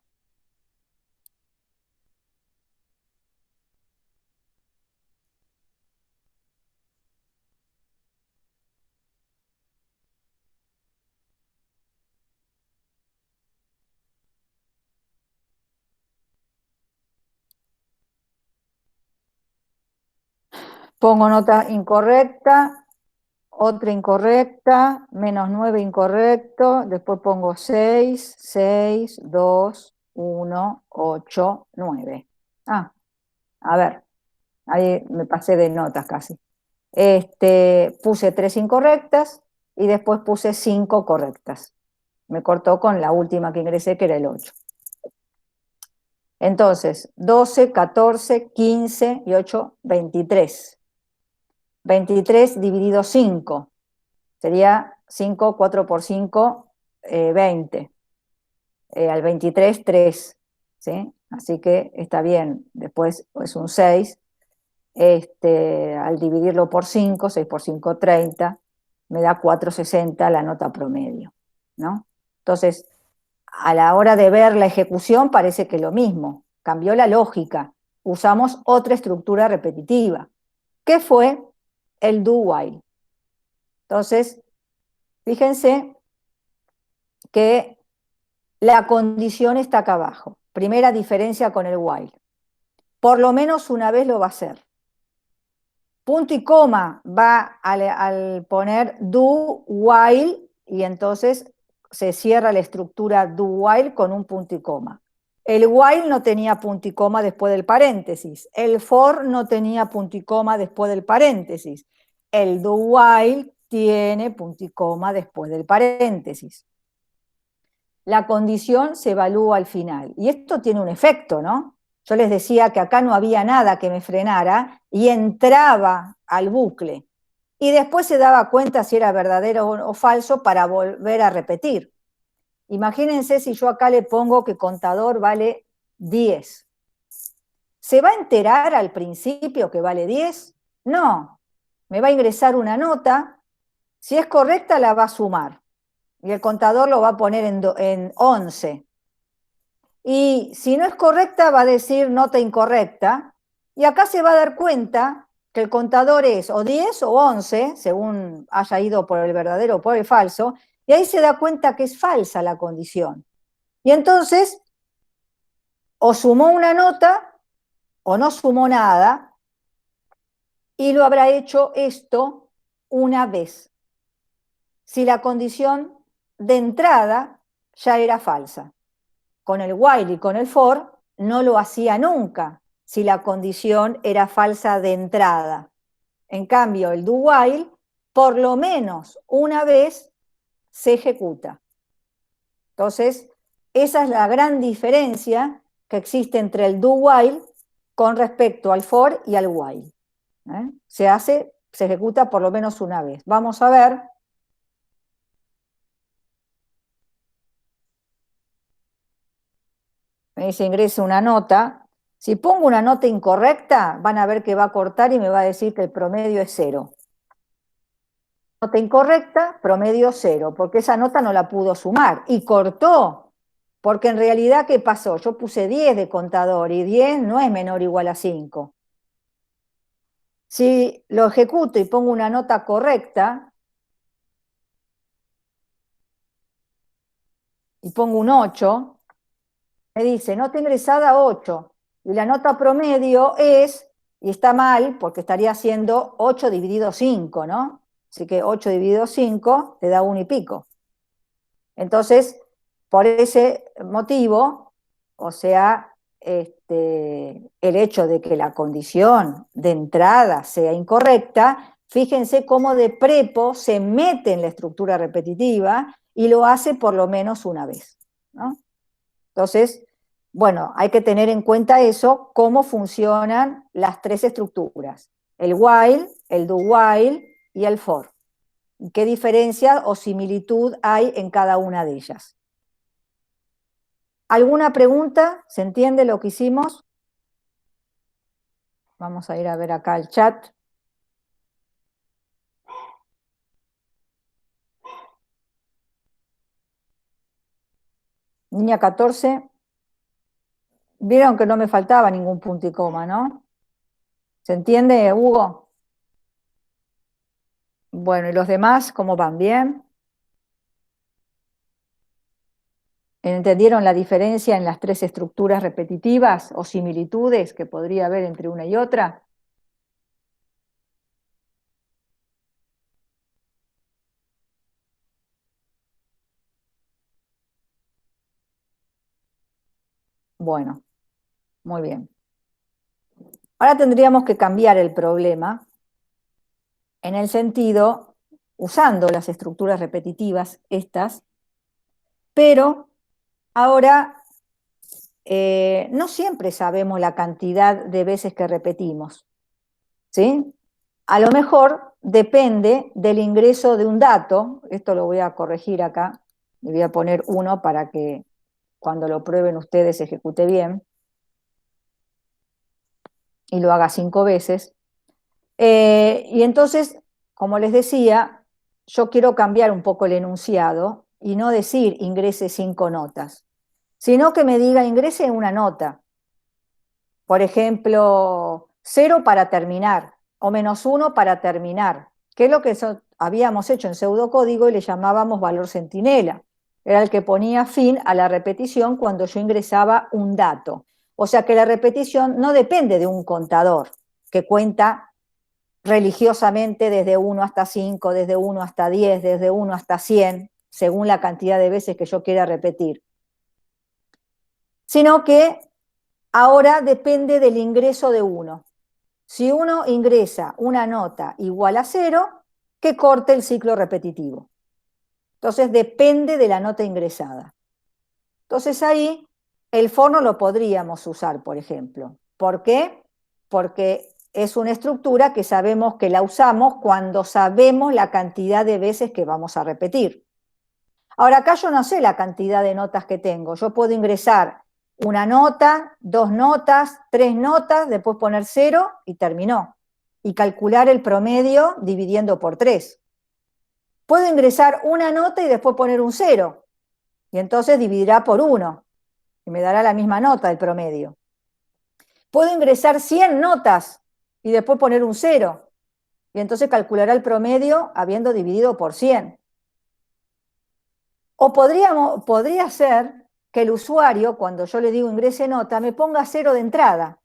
pongo nota incorrecta, otra incorrecta, menos 9 incorrecto, después pongo 6, 6, 2, 1, 8, 9. Ah, a ver, ahí me pasé de notas casi. Puse 3 incorrectas y después puse 5 correctas. Me cortó con la última que ingresé, que era el 8. Entonces, 12, 14, 15 y 8, 23. 23 dividido 5. Sería 5, 4 por 5, 20. Al 23, 3. ¿Sí? Así que está bien. Después es un 6. Al dividirlo por 5, 6 por 5, 30, me da 4,60 la nota promedio, ¿no? Entonces, a la hora de ver la ejecución parece que lo mismo, cambió la lógica. usamos otra estructura repetitiva, que fue el do while. Entonces, fíjense que la condición está acá abajo. Primera diferencia con el while. Por lo menos una vez lo va a hacer. Punto y coma va al poner do while y entonces se cierra la estructura do while con un punto y coma. El while no tenía punto y coma después del paréntesis. El for no tenía punto y coma después del paréntesis. El do while tiene punto y coma después del paréntesis. La condición se evalúa al final. Y esto tiene un efecto, ¿no? Yo les decía que acá no había nada que me frenara y entraba al bucle. Y después se daba cuenta si era verdadero o falso para volver a repetir. Imagínense si yo acá le pongo que contador vale 10. ¿Se va a enterar al principio que vale 10? No. Me va a ingresar una nota. Si es correcta, la va a sumar. Y el contador lo va a poner en 11. Y si no es correcta, va a decir nota incorrecta. Y acá se va a dar cuenta que el contador es o 10 o 11, según haya ido por el verdadero o por el falso, y ahí se da cuenta que es falsa la condición. Y entonces, o sumó una nota o no sumó nada, y lo habrá hecho esto una vez. Si la condición de entrada ya era falsa. Con el while y con el for no lo hacía nunca si la condición era falsa de entrada. En cambio, el do while, por lo menos una vez, se ejecuta. Entonces, esa es la gran diferencia que existe entre el do while con respecto al for y al while. Se ejecuta por lo menos una vez. Vamos a ver. Me dice ingrese una nota. Si pongo una nota incorrecta, van a ver que va a cortar y me va a decir que el promedio es 0. Nota incorrecta, promedio 0, porque esa nota no la pudo sumar. Y cortó, porque en realidad, ¿qué pasó? Yo puse 10 de contador y 10 no es menor o igual a 5. Si lo ejecuto y pongo una nota correcta, y pongo un 8, me dice nota ingresada 8, y la nota promedio es, y está mal, porque estaría haciendo 8 dividido 5, ¿no? Así que 8 dividido 5 te da 1 y pico. Entonces, por ese motivo, o sea, el hecho de que la condición de entrada sea incorrecta, fíjense cómo de prepo se mete en la estructura repetitiva y lo hace por lo menos una vez, ¿no? Entonces, bueno, hay que tener en cuenta eso, cómo funcionan las tres estructuras, el while, el do while y el for. ¿Qué diferencia o similitud hay en cada una de ellas? ¿Alguna pregunta? ¿Se entiende lo que hicimos? Vamos a ir a ver acá el chat. Niña 14. Vieron que no me faltaba ningún punto y coma, ¿no? ¿Se entiende, Hugo? Bueno, ¿y los demás cómo van? ¿Bien? ¿Entendieron la diferencia en las tres estructuras repetitivas o similitudes que podría haber entre una y otra? Bueno, muy bien. Ahora tendríamos que cambiar el problema en el sentido, usando las estructuras repetitivas, estas, pero ahora no siempre sabemos la cantidad de veces que repetimos, ¿sí? A lo mejor depende del ingreso de un dato, esto lo voy a corregir acá, le voy a poner 1 para que cuando lo prueben ustedes se ejecute bien, y lo haga 5 veces. Y entonces, como les decía, yo quiero cambiar un poco el enunciado y no decir ingrese 5 notas, sino que me diga ingrese una nota. Por ejemplo, 0 para terminar, o -1 para terminar, que es lo que habíamos hecho en pseudocódigo y le llamábamos valor centinela. Era el que ponía fin a la repetición cuando yo ingresaba un dato. O sea que la repetición no depende de un contador que cuenta religiosamente desde 1 hasta 5, desde 1 hasta 10, desde 1 hasta 100, según la cantidad de veces que yo quiera repetir. Sino que ahora depende del ingreso de uno. Si uno ingresa una nota igual a 0, que corte el ciclo repetitivo. Entonces depende de la nota ingresada. Entonces ahí el for no lo podríamos usar, por ejemplo. ¿Por qué? Porque es una estructura que sabemos que la usamos cuando sabemos la cantidad de veces que vamos a repetir. Ahora acá yo no sé la cantidad de notas que tengo. Yo puedo ingresar una nota, 2 notas, 3 notas, después poner 0 y terminó. Y calcular el promedio dividiendo por 3. Puedo ingresar una nota y después poner un 0. Y entonces dividirá por 1. Y me dará la misma nota el promedio. Puedo ingresar 100 notas y después poner un 0. Y entonces calculará el promedio habiendo dividido por 100. O podría ser que el usuario, cuando yo le digo ingrese nota, me ponga 0 de entrada.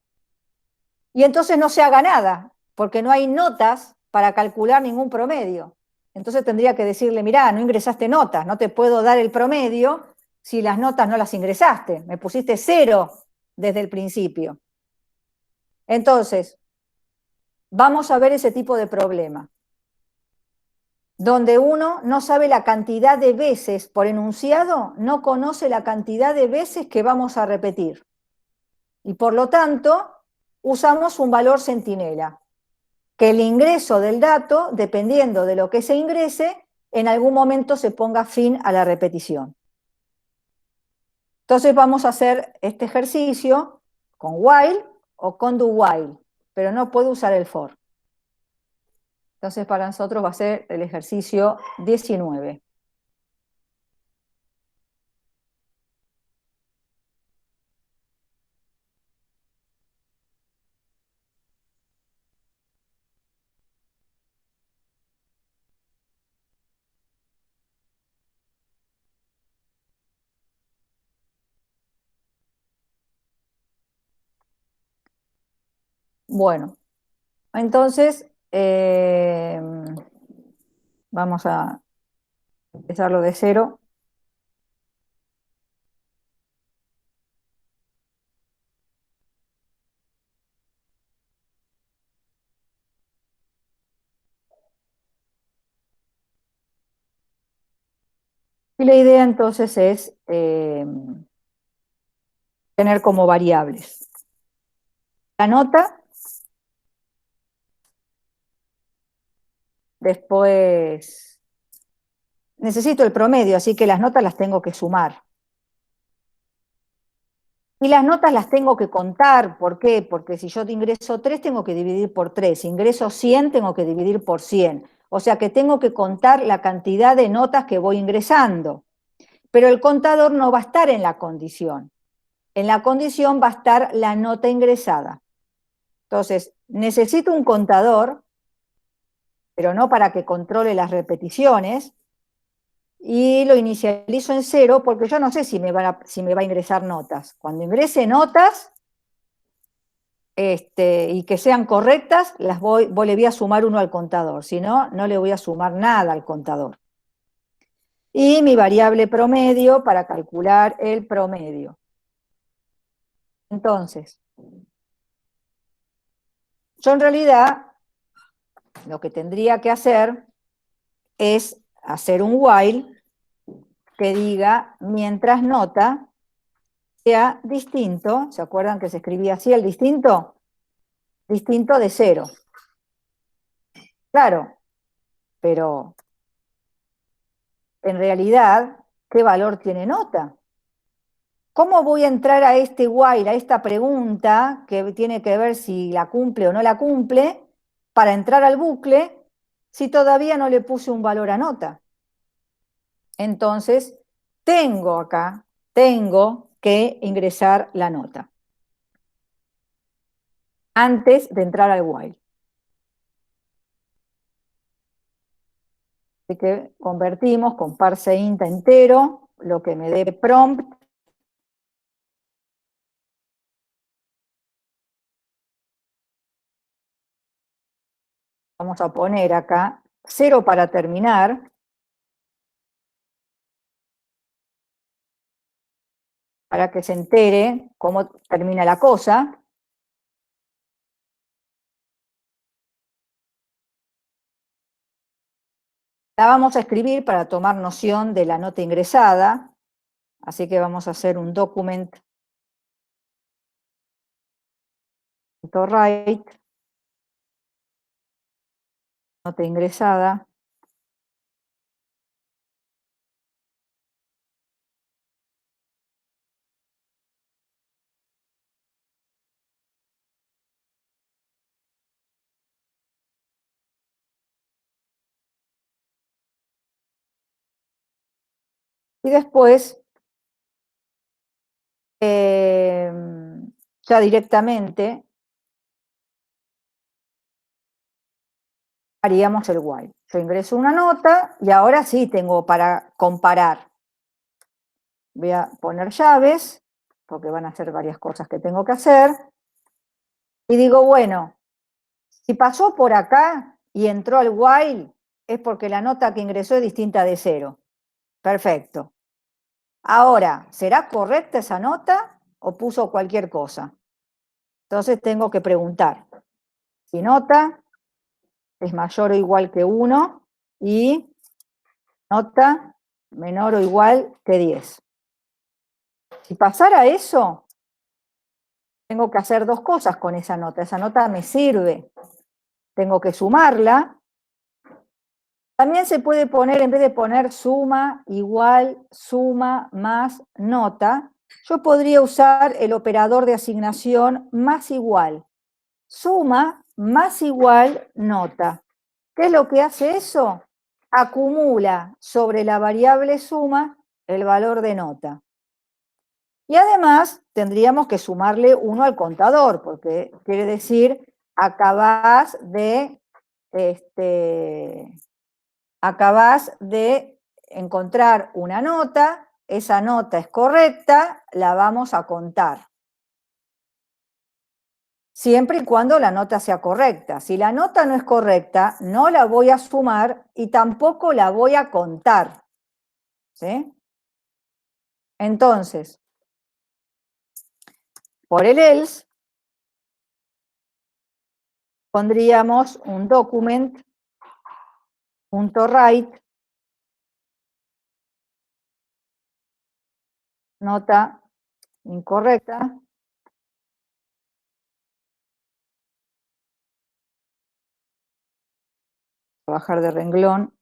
Y entonces no se haga nada, porque no hay notas para calcular ningún promedio. Entonces tendría que decirle, mirá, no ingresaste notas, no te puedo dar el promedio si las notas no las ingresaste. Me pusiste 0 desde el principio. Entonces, vamos a ver ese tipo de problema, donde uno no sabe la cantidad de veces por enunciado, no conoce la cantidad de veces que vamos a repetir. Y por lo tanto, usamos un valor centinela, que el ingreso del dato, dependiendo de lo que se ingrese, en algún momento se ponga fin a la repetición. Entonces vamos a hacer este ejercicio con while o con do while, pero no puedo usar el for. Entonces para nosotros va a ser el ejercicio 19. Bueno, entonces vamos a empezarlo de cero. Y la idea entonces es tener como variables la nota, después necesito el promedio, así que las notas las tengo que sumar. Y las notas las tengo que contar, ¿por qué? Porque si yo te ingreso 3, tengo que dividir por 3. Si ingreso 100, tengo que dividir por 100. O sea que tengo que contar la cantidad de notas que voy ingresando. Pero el contador no va a estar en la condición. En la condición va a estar la nota ingresada. Entonces, necesito un contador, pero no para que controle las repeticiones, y lo inicializo en 0 porque yo no sé si me va a ingresar notas. Cuando ingrese notas y que sean correctas, le voy a sumar 1 al contador, si no, no le voy a sumar nada al contador. Y mi variable promedio para calcular el promedio. Entonces, yo en realidad lo que tendría que hacer es hacer un while que diga mientras nota sea distinto. ¿Se acuerdan que se escribía así el distinto? Distinto de 0. Claro, pero en realidad, ¿qué valor tiene nota? ¿Cómo voy a entrar a este while, a esta pregunta que tiene que ver si la cumple o no la cumple, para entrar al bucle si todavía no le puse un valor a nota? Entonces, tengo que ingresar la nota. antes de entrar al while. Así que convertimos con parse int a entero, lo que me dé prompt. Vamos a poner acá 0 para terminar. Para que se entere cómo termina la cosa. La vamos a escribir para tomar noción de la nota ingresada. Así que vamos a hacer un document.write, nota ingresada. Y después, ya directamente, haríamos el while. Yo ingreso una nota y ahora sí tengo para comparar. Voy a poner llaves, porque van a ser varias cosas que tengo que hacer. Y digo, bueno, si pasó por acá y entró al while, es porque la nota que ingresó es distinta de 0. Perfecto. Ahora, ¿será correcta esa nota o puso cualquier cosa? Entonces tengo que preguntar si nota es mayor o igual que 1 y nota menor o igual que 10. Si pasara eso, tengo que hacer dos cosas con esa nota. Esa nota me sirve. Tengo que sumarla. También se puede poner, en vez de poner suma, igual, suma, más, nota, yo podría usar el operador de asignación más igual. Suma, más igual, nota. ¿Qué es lo que hace eso? Acumula sobre la variable suma el valor de nota. Y además tendríamos que sumarle 1 al contador, porque quiere decir, acabás de encontrar una nota, esa nota es correcta, la vamos a contar. Siempre y cuando la nota sea correcta. Si la nota no es correcta, no la voy a sumar y tampoco la voy a contar. ¿Sí? Entonces, por el else, pondríamos un document.write, nota incorrecta, bajar de renglón,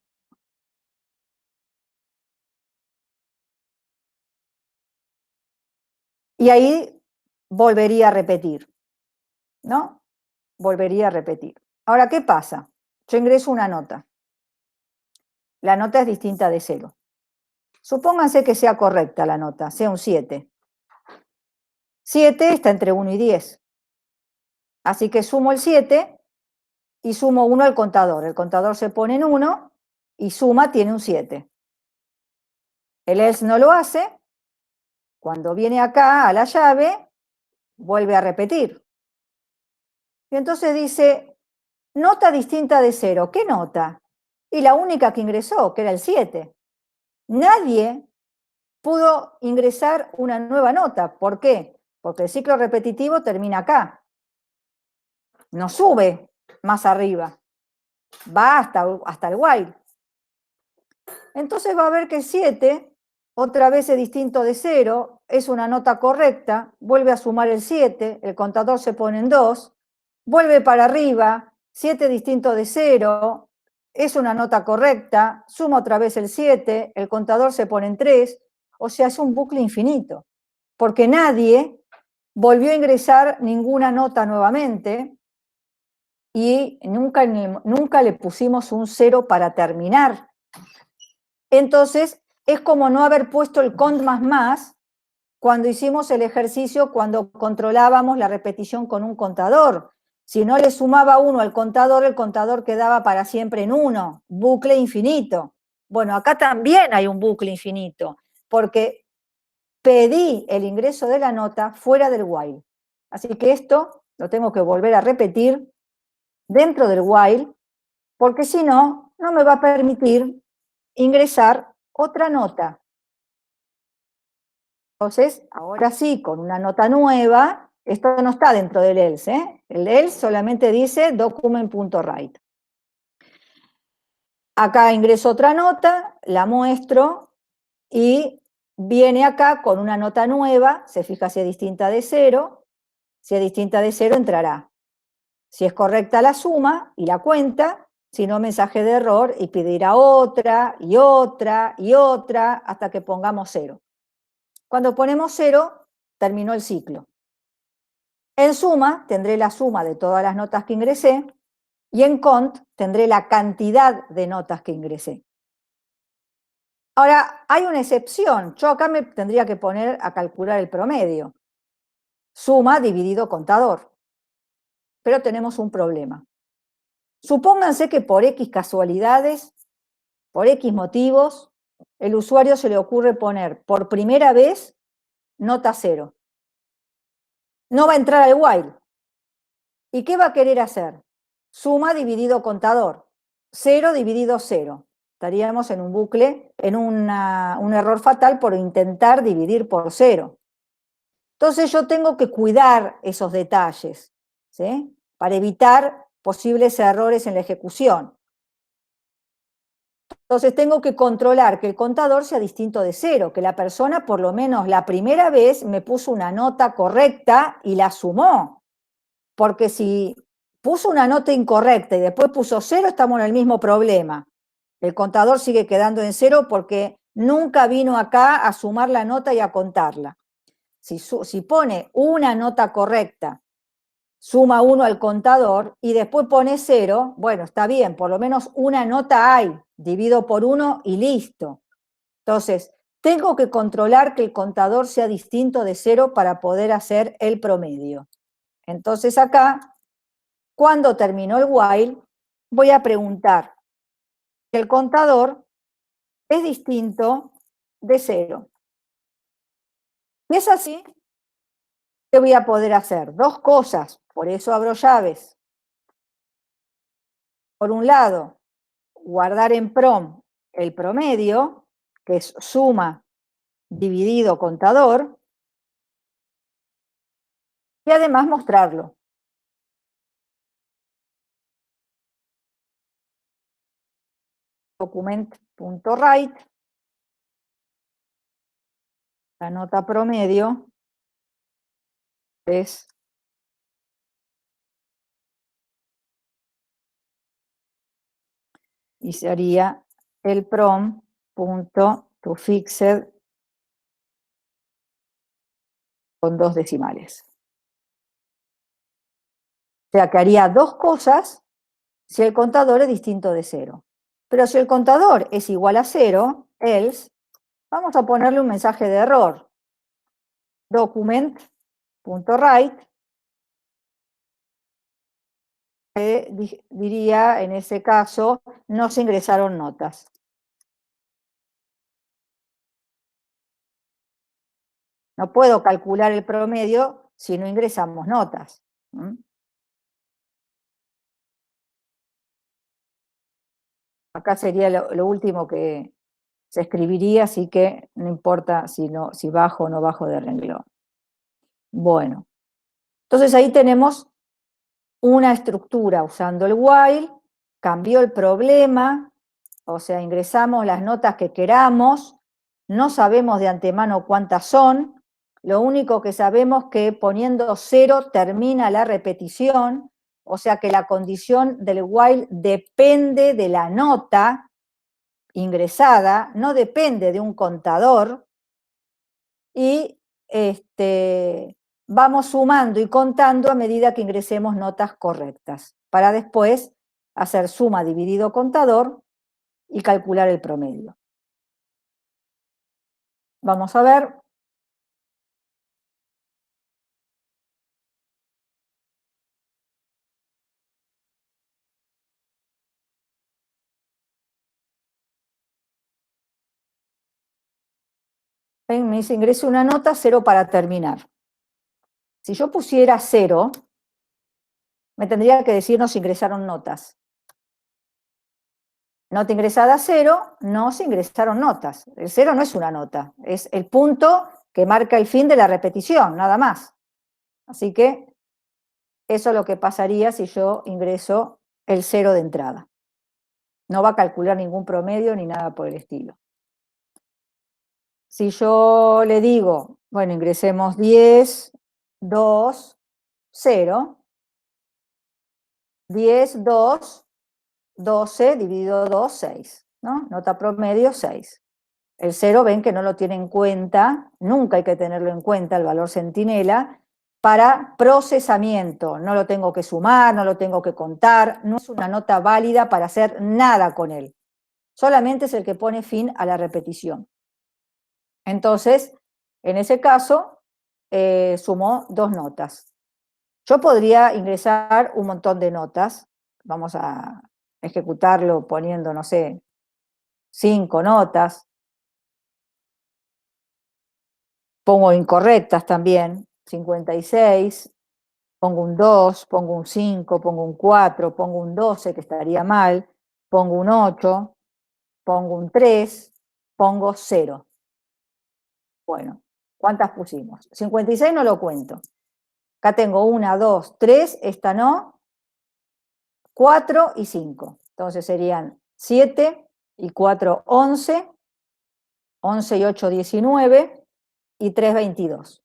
y ahí volvería a repetir, ¿no? Volvería a repetir. Ahora, ¿qué pasa? Yo ingreso una nota. La nota es distinta de 0. Supónganse que sea correcta la nota, sea un 7. 7 está entre 1 y 10. Así que sumo el 7 y sumo 1 al contador. El contador se pone en 1 y suma tiene un 7. El else no lo hace. Cuando viene acá a la llave, vuelve a repetir. Y entonces dice, nota distinta de 0. ¿Qué nota? Y la única que ingresó, que era el 7. Nadie pudo ingresar una nueva nota. ¿Por qué? Porque el ciclo repetitivo termina acá. No sube más arriba. Va hasta el while. Entonces va a ver que 7, otra vez es distinto de 0, es una nota correcta, vuelve a sumar el 7, el contador se pone en 2, vuelve para arriba, 7 distinto de 0, es una nota correcta, suma otra vez el 7, el contador se pone en 3, o sea, es un bucle infinito, porque nadie volvió a ingresar ninguna nota nuevamente y nunca le pusimos un 0 para terminar. Entonces, es como no haber puesto el cont más cuando hicimos el ejercicio, cuando controlábamos la repetición con un contador. Si no le sumaba 1 al contador, el contador quedaba para siempre en 1, bucle infinito. Bueno, acá también hay un bucle infinito, porque pedí el ingreso de la nota fuera del while. Así que esto lo tengo que volver a repetir dentro del while, porque si no, no me va a permitir ingresar otra nota. Entonces, ahora sí, con una nota nueva, esto no está dentro del else, ¿eh? El else solamente dice document.write. Acá ingreso otra nota, la muestro y viene acá con una nota nueva, se fija si es distinta de 0, si es distinta de 0 entrará. Si es correcta la suma y la cuenta, si no mensaje de error y pedirá otra y otra y otra hasta que pongamos 0. Cuando ponemos 0, terminó el ciclo. En suma, tendré la suma de todas las notas que ingresé y en cont tendré la cantidad de notas que ingresé. Ahora, hay una excepción. Yo acá me tendría que poner a calcular el promedio. Suma dividido contador. Pero tenemos un problema. Supónganse que por X casualidades, por X motivos, el usuario se le ocurre poner por primera vez nota 0. No va a entrar al while. ¿Y qué va a querer hacer? Suma dividido contador. 0 dividido 0. Estaríamos en un bucle, en un error fatal por intentar dividir por 0. Entonces yo tengo que cuidar esos detalles, ¿sí? Para evitar posibles errores en la ejecución. Entonces tengo que controlar que el contador sea distinto de 0, que la persona por lo menos la primera vez me puso una nota correcta y la sumó. Porque si puso una nota incorrecta y después puso 0, estamos en el mismo problema. El contador sigue quedando en 0 porque nunca vino acá a sumar la nota y a contarla. Si pone una nota correcta, suma 1 al contador y después pone 0, bueno, está bien, por lo menos una nota hay, divido por 1 y listo. Entonces, tengo que controlar que el contador sea distinto de 0 para poder hacer el promedio. Entonces acá, cuando terminó el while, voy a preguntar si el contador es distinto de 0. Si es así, ¿qué voy a poder hacer? Dos cosas, por eso abro llaves. Por un lado, guardar en prom el promedio, que es suma dividido contador, y además mostrarlo. Document.write, la nota promedio es y sería el prom.toFixed con 2 decimales. O sea que haría dos cosas si el contador es distinto de 0. Pero si el contador es igual a 0, else, vamos a ponerle un mensaje de error. Document.write, diría en ese caso, no se ingresaron notas. No puedo calcular el promedio si no ingresamos notas. Acá sería lo último que se escribiría, así que no importa si bajo o no bajo de renglón. Bueno, entonces ahí tenemos una estructura usando el while, cambió el problema, o sea, ingresamos las notas que queramos, no sabemos de antemano cuántas son, lo único que sabemos es que poniendo 0 termina la repetición, o sea que la condición del while depende de la nota ingresada, no depende de un contador, y vamos sumando y contando a medida que ingresemos notas correctas, para después hacer suma dividido contador y calcular el promedio. Vamos a ver. ven, me dice ingrese una nota, 0 para terminar. Si yo pusiera 0, me tendría que decir no se ingresaron notas. Nota ingresada 0, no se ingresaron notas. El 0 no es una nota, es el punto que marca el fin de la repetición, nada más. Así que eso es lo que pasaría si yo ingreso el 0 de entrada. No va a calcular ningún promedio ni nada por el estilo. Si yo le digo, bueno, ingresemos 10, 2, 0, 10, 2, 12 dividido 2, 6, ¿no? Nota promedio 6. El 0 ven que no lo tiene en cuenta, nunca hay que tenerlo en cuenta el valor centinela, para procesamiento. No lo tengo que sumar, no lo tengo que contar, no es una nota válida para hacer nada con él. Solamente es el que pone fin a la repetición. Entonces, en ese caso, sumó 2 notas. Yo podría ingresar un montón de notas. Vamos a ejecutarlo poniendo, no sé, 5 notas. Pongo incorrectas también, 56. Pongo un 2, pongo un 5, pongo un 4, pongo un 12, que estaría mal, pongo un 8, pongo un 3, pongo 0. Bueno, ¿cuántas pusimos? 56 no lo cuento. Acá tengo 1, 2, 3, esta no, 4 y 5. Entonces serían 7 y 4, 11, 11 y 8, 19 y 3, 22.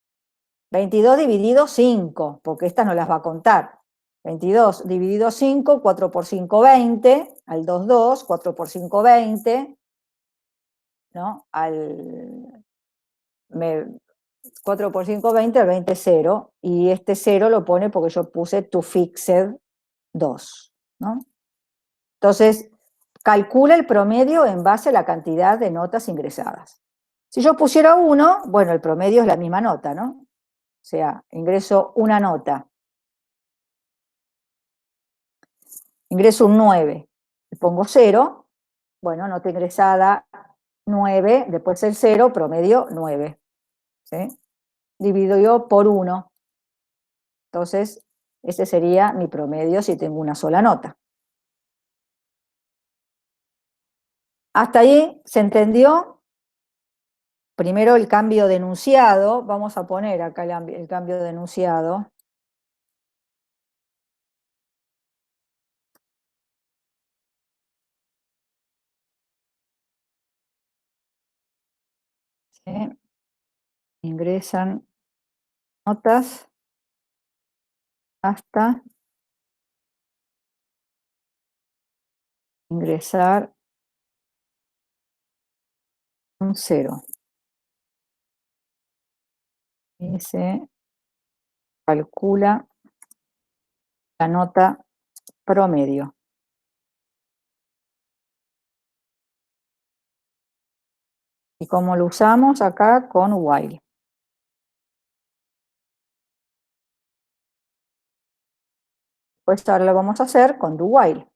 22 dividido 5, porque estas no las va a contar. 22 dividido 5, 4 por 5, 20, al 2, 2, 4 por 5, 20, ¿no? 4 por 5, 20, al 20, 0, y este 0 lo pone porque yo puse to fixed 2, ¿no? Entonces, calcula el promedio en base a la cantidad de notas ingresadas. Si yo pusiera 1, bueno, el promedio es la misma nota, ¿no? O sea, ingreso una nota. Ingreso un 9, le pongo 0, bueno, nota ingresada 9, después el 0, promedio 9. ¿Sí? Divido yo por 1. Entonces, ese sería mi promedio si tengo una sola nota. ¿Hasta ahí se entendió? Primero el cambio de enunciado. Vamos a poner acá el cambio de enunciado. ¿Sí? Ingresan notas hasta ingresar un 0. Y se calcula la nota promedio. ¿Y cómo lo usamos? Acá con while. Pues ahora lo vamos a hacer con do while.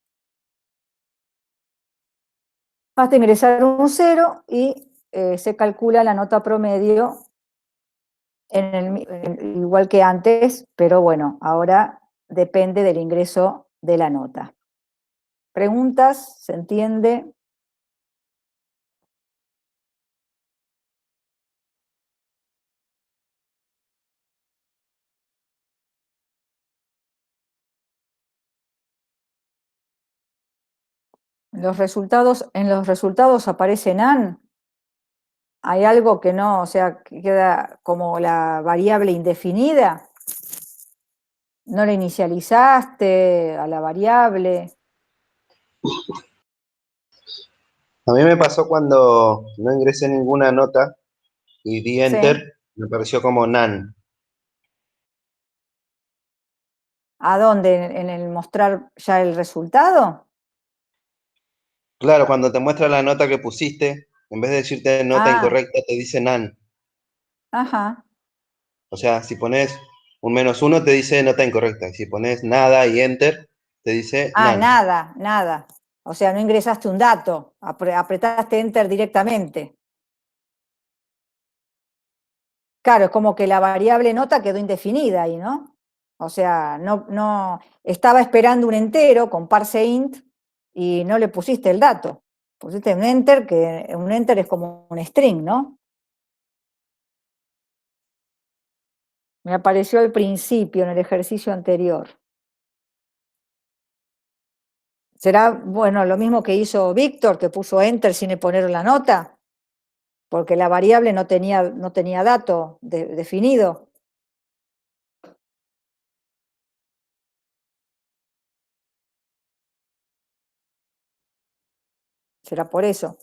Basta ingresar un 0 y se calcula la nota promedio igual que antes, pero bueno, ahora depende del ingreso de la nota. ¿Preguntas? ¿Se entiende? En los resultados aparece NaN. Hay algo que no, o sea, que queda como la variable indefinida. No la inicializaste a la variable. A mí me pasó cuando no ingresé ninguna nota y di Sí. enter, me apareció como none. ¿A dónde? ¿En el mostrar ya el resultado? Claro, cuando te muestra la nota que pusiste, en vez de decirte nota Ah, incorrecta, te dice none. ajá. O sea, si pones un -1, te dice nota incorrecta. Y si pones nada y enter, te dice Ah, none. nada, nada. O sea, no ingresaste un dato, apretaste enter directamente. Claro, es como que la variable nota quedó indefinida ahí, ¿no? O sea, no estaba esperando un entero con parseInt y no le pusiste el dato. Pusiste un enter, que un enter es como un string, ¿no? Me apareció al principio, en el ejercicio anterior. ¿Será, bueno, lo mismo que hizo Víctor, que puso enter sin poner la nota? Porque la variable no tenía dato definido. ¿Será por eso?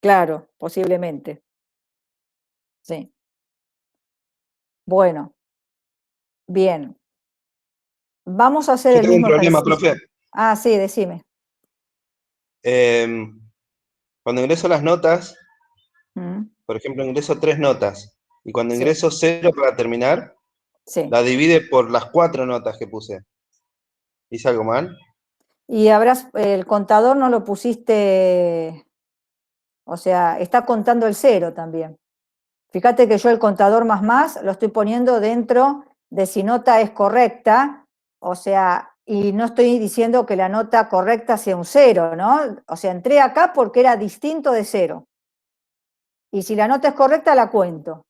Claro, posiblemente. Sí. Bueno, bien. Vamos a hacer Yo el tengo un mismo problema, ejercicio. profe. Ah, sí, decime. Cuando ingreso las notas, Mm, por ejemplo, ingreso 3 notas, y cuando sí, ingreso 0 para terminar, sí. la divide por las 4 notas que puse. ¿Hice algo mal? Y el contador no lo pusiste, o sea, está contando el cero también. Fíjate que yo el contador más lo estoy poniendo dentro de si nota es correcta, o sea, y no estoy diciendo que la nota correcta sea un cero, ¿no? O sea, entré acá porque era distinto de cero. Y si la nota es correcta, la cuento.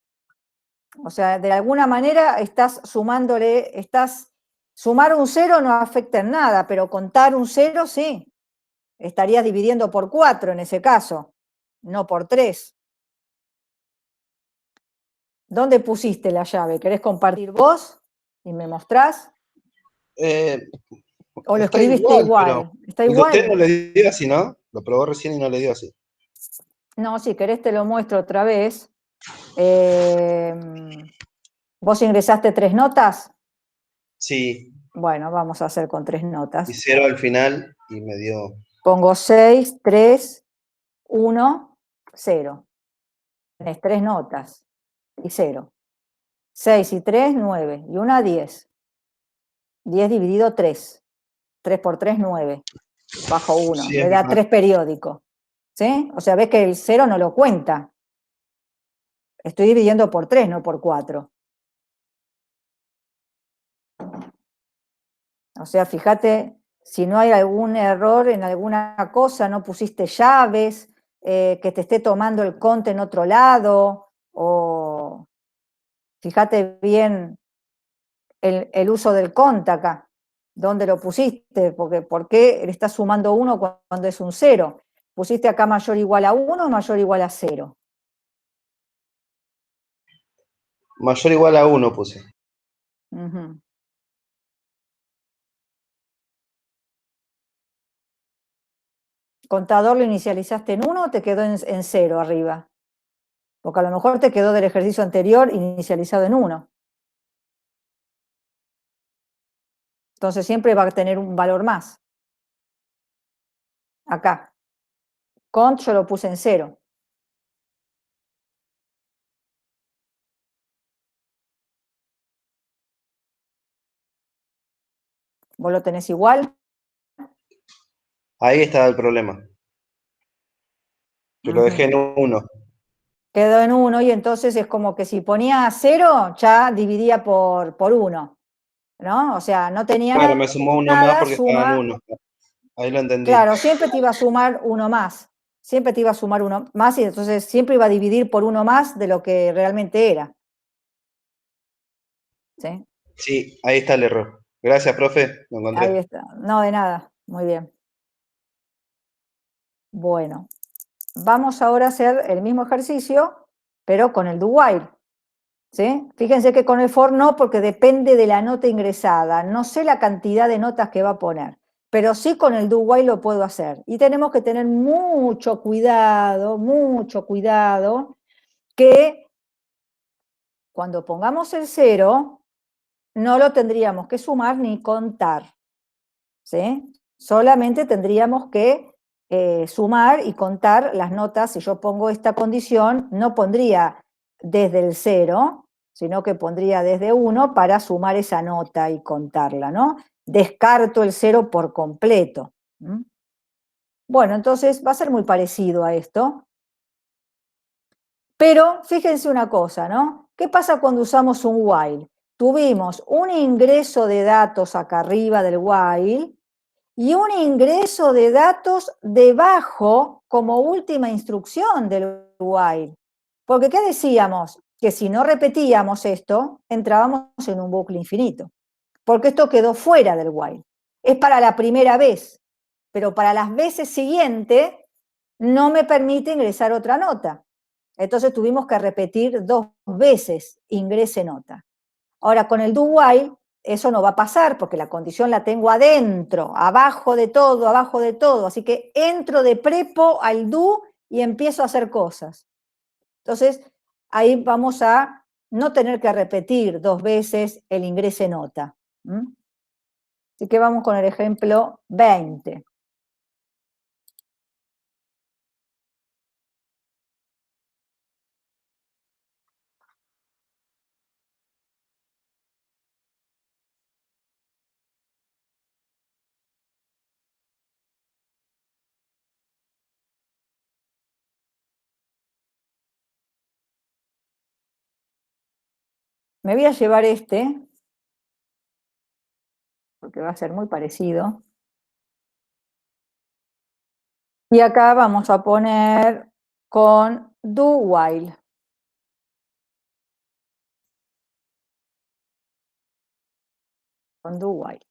O sea, de alguna manera estás sumándole, sumar un cero no afecta en nada, pero contar un cero sí. Estarías dividiendo por 4 en ese caso, no por 3. ¿Dónde pusiste la llave? ¿Querés compartir vos y me mostrás? Eh, ¿O lo Está escribiste igual, pero igual? ¿Está el de usted igual? no le dio así, ¿no? Lo probó recién y no le dio así. No, si querés te lo muestro otra vez. Eh, ¿Vos ingresaste 3 notas? Sí, Bueno, vamos a hacer con 3 y notas. 0 al final y me dio. Pongo 6, 3, 1, 0. Tenés 3 notas y 0. 6 y 3, 9. Y una 10. 10 dividido 3. 3 por 3, 9. Bajo 1. Sí, Me es da verdad. 3 periódicos. ¿Sí? O sea, ves que el 0 no lo cuenta. Estoy dividiendo por 3, no por 4. O sea, fíjate si no hay algún error en alguna cosa, no pusiste llaves, que te esté tomando el conte en otro lado, o fíjate bien el uso del cont acá, dónde lo pusiste, porque ¿por qué le estás sumando 1 cuando es un 0? ¿Pusiste acá mayor o igual a 1 o mayor o igual a 0? Mayor o igual a 1 puse. Uh-huh. ¿Contador lo inicializaste en 1 o te quedó en 0 arriba? Porque a lo mejor te quedó del ejercicio anterior inicializado en 1. Entonces siempre va a tener un valor más. Acá. Cont yo lo puse en 0. ¿Vos lo tenés igual? Ahí estaba el problema, que lo dejé Uh-huh. en 1. Quedó en 1 y entonces es como que si ponía 0, ya dividía por 1. ¿No? O sea, no tenía Claro, me sumó uno más nada, porque estaba en suma. 1. Ahí lo entendí. Claro, siempre te iba a sumar uno más. Siempre te iba a sumar uno más y entonces siempre iba a dividir por uno más de lo que realmente era. ¿Sí? Sí, ahí está el error. Gracias, profe, lo Ahí encontré. está. No, de nada. Muy bien. Bueno, vamos ahora a hacer el mismo ejercicio, pero con el do while. ¿Sí? Fíjense que con el for no, porque depende de la nota ingresada. No sé la cantidad de notas que va a poner, pero sí con el do while lo puedo hacer. Y tenemos que tener mucho cuidado, que cuando pongamos el 0, no lo tendríamos que sumar ni contar. ¿Sí? Solamente tendríamos que sumar y contar las notas. Si yo pongo esta condición, no pondría desde el 0, sino que pondría desde 1 para sumar esa nota y contarla, ¿no? Descarto el 0 por completo. ¿Mm? Bueno, entonces va a ser muy parecido a esto. Pero fíjense una cosa, ¿no? ¿Qué pasa cuando usamos un while? Tuvimos un ingreso de datos acá arriba del while y un ingreso de datos debajo como última instrucción del while. Porque ¿qué decíamos? Que si no repetíamos esto, entrábamos en un bucle infinito. Porque esto quedó fuera del while. Es para la primera vez, pero para las veces siguientes no me permite ingresar otra nota. Entonces tuvimos que repetir 2 veces ingrese nota. Ahora con el do while eso no va a pasar porque la condición la tengo adentro, abajo de todo. Así que entro de prepo al do y empiezo a hacer cosas. Entonces ahí vamos a no tener que repetir 2 veces el ingrese nota. Así que vamos con el ejemplo 20. Me voy a llevar este, porque va a ser muy parecido. Y acá vamos a poner con do while. Con do while.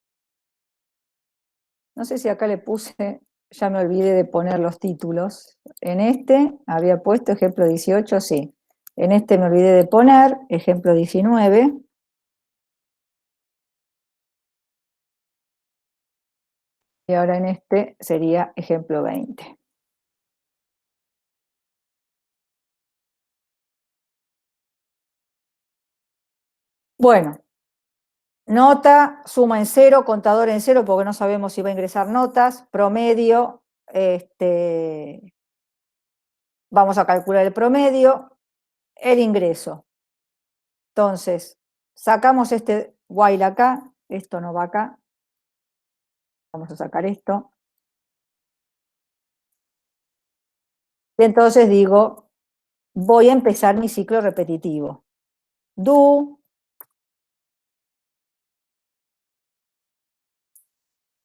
No sé si acá le puse, ya me olvidé de poner los títulos. En este había puesto ejemplo 18, sí. En este me olvidé de poner ejemplo 19. Y ahora en este sería ejemplo 20. Bueno, nota, suma en cero, contador en cero, porque no sabemos si va a ingresar notas, promedio, vamos a calcular el promedio, el ingreso. Entonces, sacamos este while acá, esto no va acá, vamos a sacar esto. Y entonces digo, voy a empezar mi ciclo repetitivo. Do,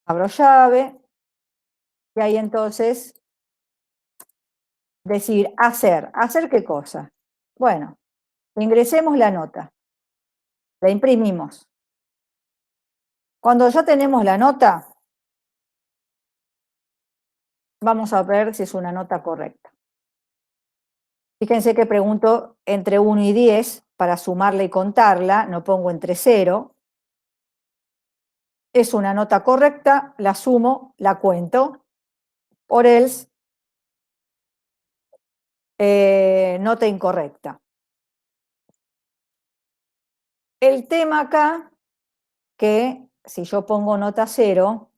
abro llave, y ahí entonces decir hacer. ¿Hacer qué cosa? Bueno, ingresemos la nota, la imprimimos. Cuando ya tenemos la nota, vamos a ver si es una nota correcta. Fíjense que pregunto entre 1 y 10 para sumarla y contarla, no pongo entre 0. Es una nota correcta, la sumo, la cuento, or else, nota incorrecta. El tema acá, que si yo pongo nota 0,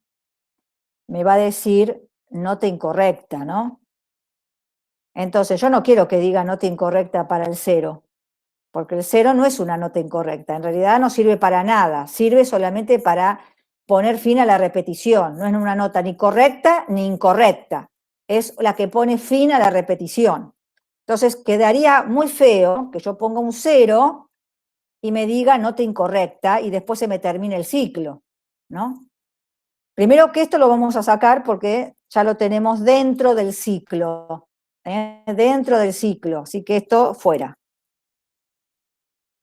me va a decir nota incorrecta, ¿no? Entonces yo no quiero que diga nota incorrecta para el 0, porque el 0 no es una nota incorrecta, en realidad no sirve para nada, sirve solamente para poner fin a la repetición, no es una nota ni correcta ni incorrecta, es la que pone fin a la repetición. Entonces quedaría muy feo que yo ponga un 0 y me diga nota incorrecta y después se me termine el ciclo, ¿no? Primero que esto lo vamos a sacar porque ya lo tenemos dentro del ciclo, dentro del ciclo, así que esto fuera.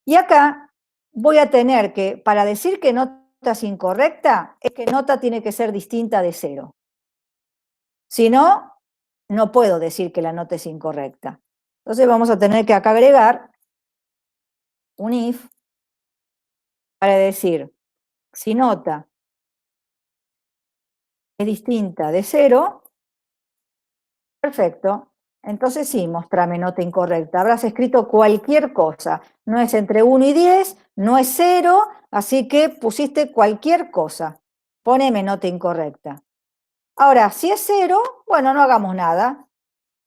Y acá voy a tener que, para decir que nota es incorrecta, es que nota tiene que ser distinta de 0. Si no, no puedo decir que la nota es incorrecta. Entonces vamos a tener que acá agregar un if para decir, si nota es distinta de 0, perfecto. Entonces sí, mostrame nota incorrecta. Habrás escrito cualquier cosa. No es entre 1 y 10, no es 0, así que pusiste cualquier cosa. Poneme nota incorrecta. Ahora, si es 0, bueno, no hagamos nada.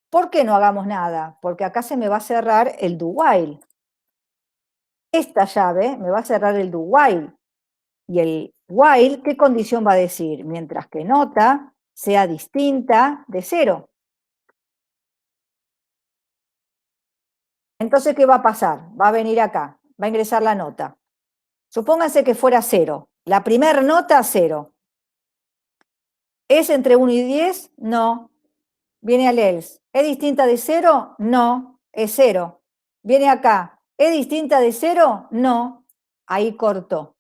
¿Por qué no hagamos nada? Porque acá se me va a cerrar el do while. Esta llave me va a cerrar el do while. Y el while, ¿qué condición va a decir? Mientras que nota sea distinta de 0. Entonces, ¿qué va a pasar? Va a venir acá, va a ingresar la nota. Supónganse que fuera 0. La primera nota, 0. ¿Es entre 1 y 10? No. Viene al else. ¿Es distinta de 0? No. Es 0. Viene acá. ¿Es distinta de 0? No. Ahí cortó.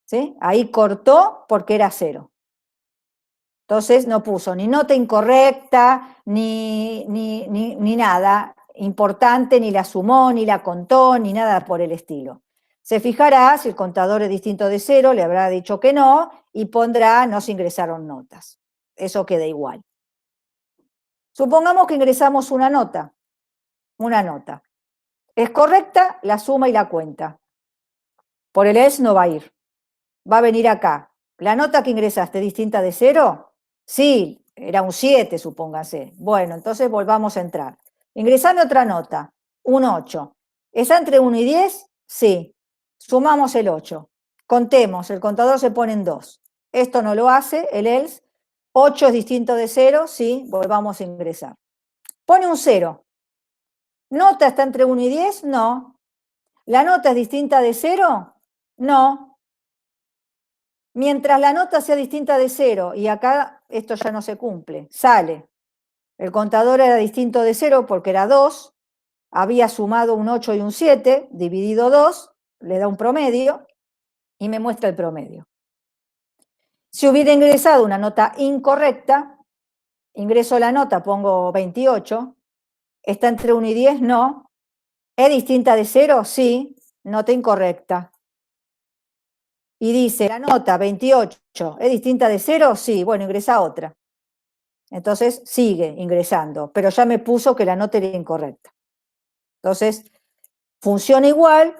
¿Sí? Ahí cortó porque era 0. Entonces no puso ni nota incorrecta, ni nada importante, ni la sumó, ni la contó, ni nada por el estilo. Se fijará si el contador es distinto de 0, le habrá dicho que no, y pondrá no se ingresaron notas. Eso queda igual. Supongamos que ingresamos una nota. Una nota. Es correcta la suma y la cuenta. Por el else no va a ir. Va a venir acá. ¿La nota que ingresaste es distinta de 0? Sí, era un 7, supóngase. Bueno, entonces volvamos a entrar. Ingresame otra nota, un 8. ¿Está entre 1 y 10? Sí. Sumamos el 8. Contemos, el contador se pone en 2. Esto no lo hace, el else. 8 es distinto de 0, sí, volvamos a ingresar. Pone un 0. ¿Nota está entre 1 y 10? No. ¿La nota es distinta de 0? No. Mientras la nota sea distinta de 0, y acá esto ya no se cumple, sale. El contador era distinto de 0 porque era 2, había sumado un 8 y un 7, dividido 2, le da un promedio, y me muestra el promedio. Si hubiera ingresado una nota incorrecta, ingreso la nota, pongo 28, ¿está entre 1 y 10? No. ¿Es distinta de 0? Sí, nota incorrecta. Y dice, la nota 28, ¿es distinta de 0? Sí, bueno, ingresa otra. Entonces sigue ingresando, pero ya me puso que la nota era incorrecta. Entonces, funciona igual,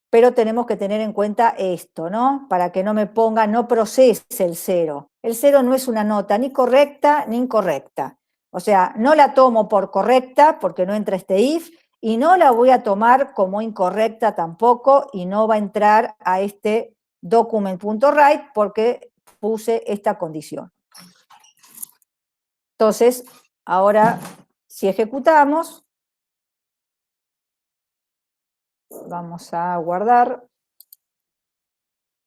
pero tenemos que tener en cuenta esto, ¿no? Para que no me ponga, no procese el 0. El 0 no es una nota ni correcta ni incorrecta. O sea, no la tomo por correcta porque no entra este if, y no la voy a tomar como incorrecta tampoco, y no va a entrar a este document.write porque puse esta condición. Entonces, ahora, si ejecutamos, vamos a guardar,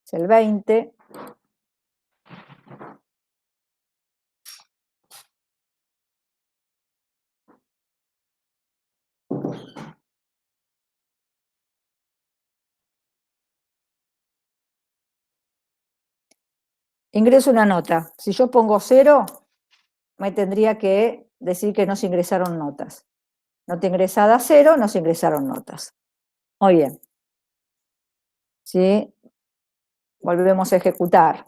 es el 20. Ingreso una nota. Si yo pongo 0, me tendría que decir que no se ingresaron notas. Nota ingresada 0, no se ingresaron notas. Muy bien. ¿Sí? Volvemos a ejecutar.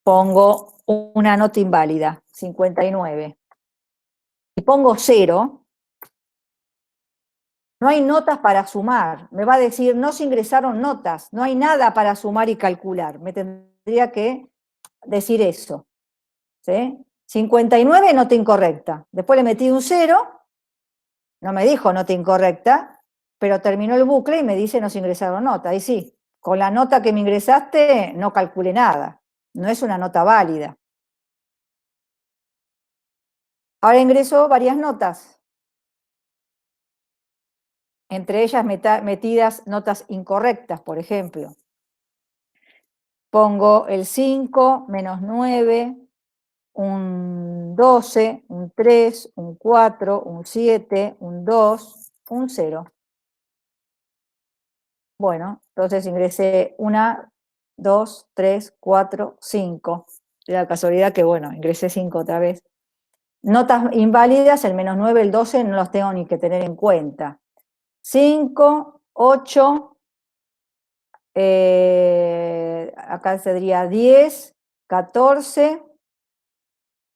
Pongo una nota inválida, 59. Y pongo 0, no hay notas para sumar. Me va a decir, no se ingresaron notas. No hay nada para sumar y calcular. Me tendría que decir eso. ¿Sí? 59, nota incorrecta. Después le metí un 0, no me dijo nota incorrecta, pero terminó el bucle y me dice no se ingresaron notas. Y sí, con la nota que me ingresaste no calculé nada. No es una nota válida. Ahora ingreso varias notas. Entre ellas metidas notas incorrectas, por ejemplo. Pongo el 5, menos 9, un 12, un 3, un 4, un 7, un 2, un 0. Bueno, entonces ingresé 1, 2, 3, 4, 5. De la casualidad que, bueno, ingresé 5 otra vez. Notas inválidas, el menos 9, el 12, no los tengo ni que tener en cuenta. 5, 8, acá sería 10, 14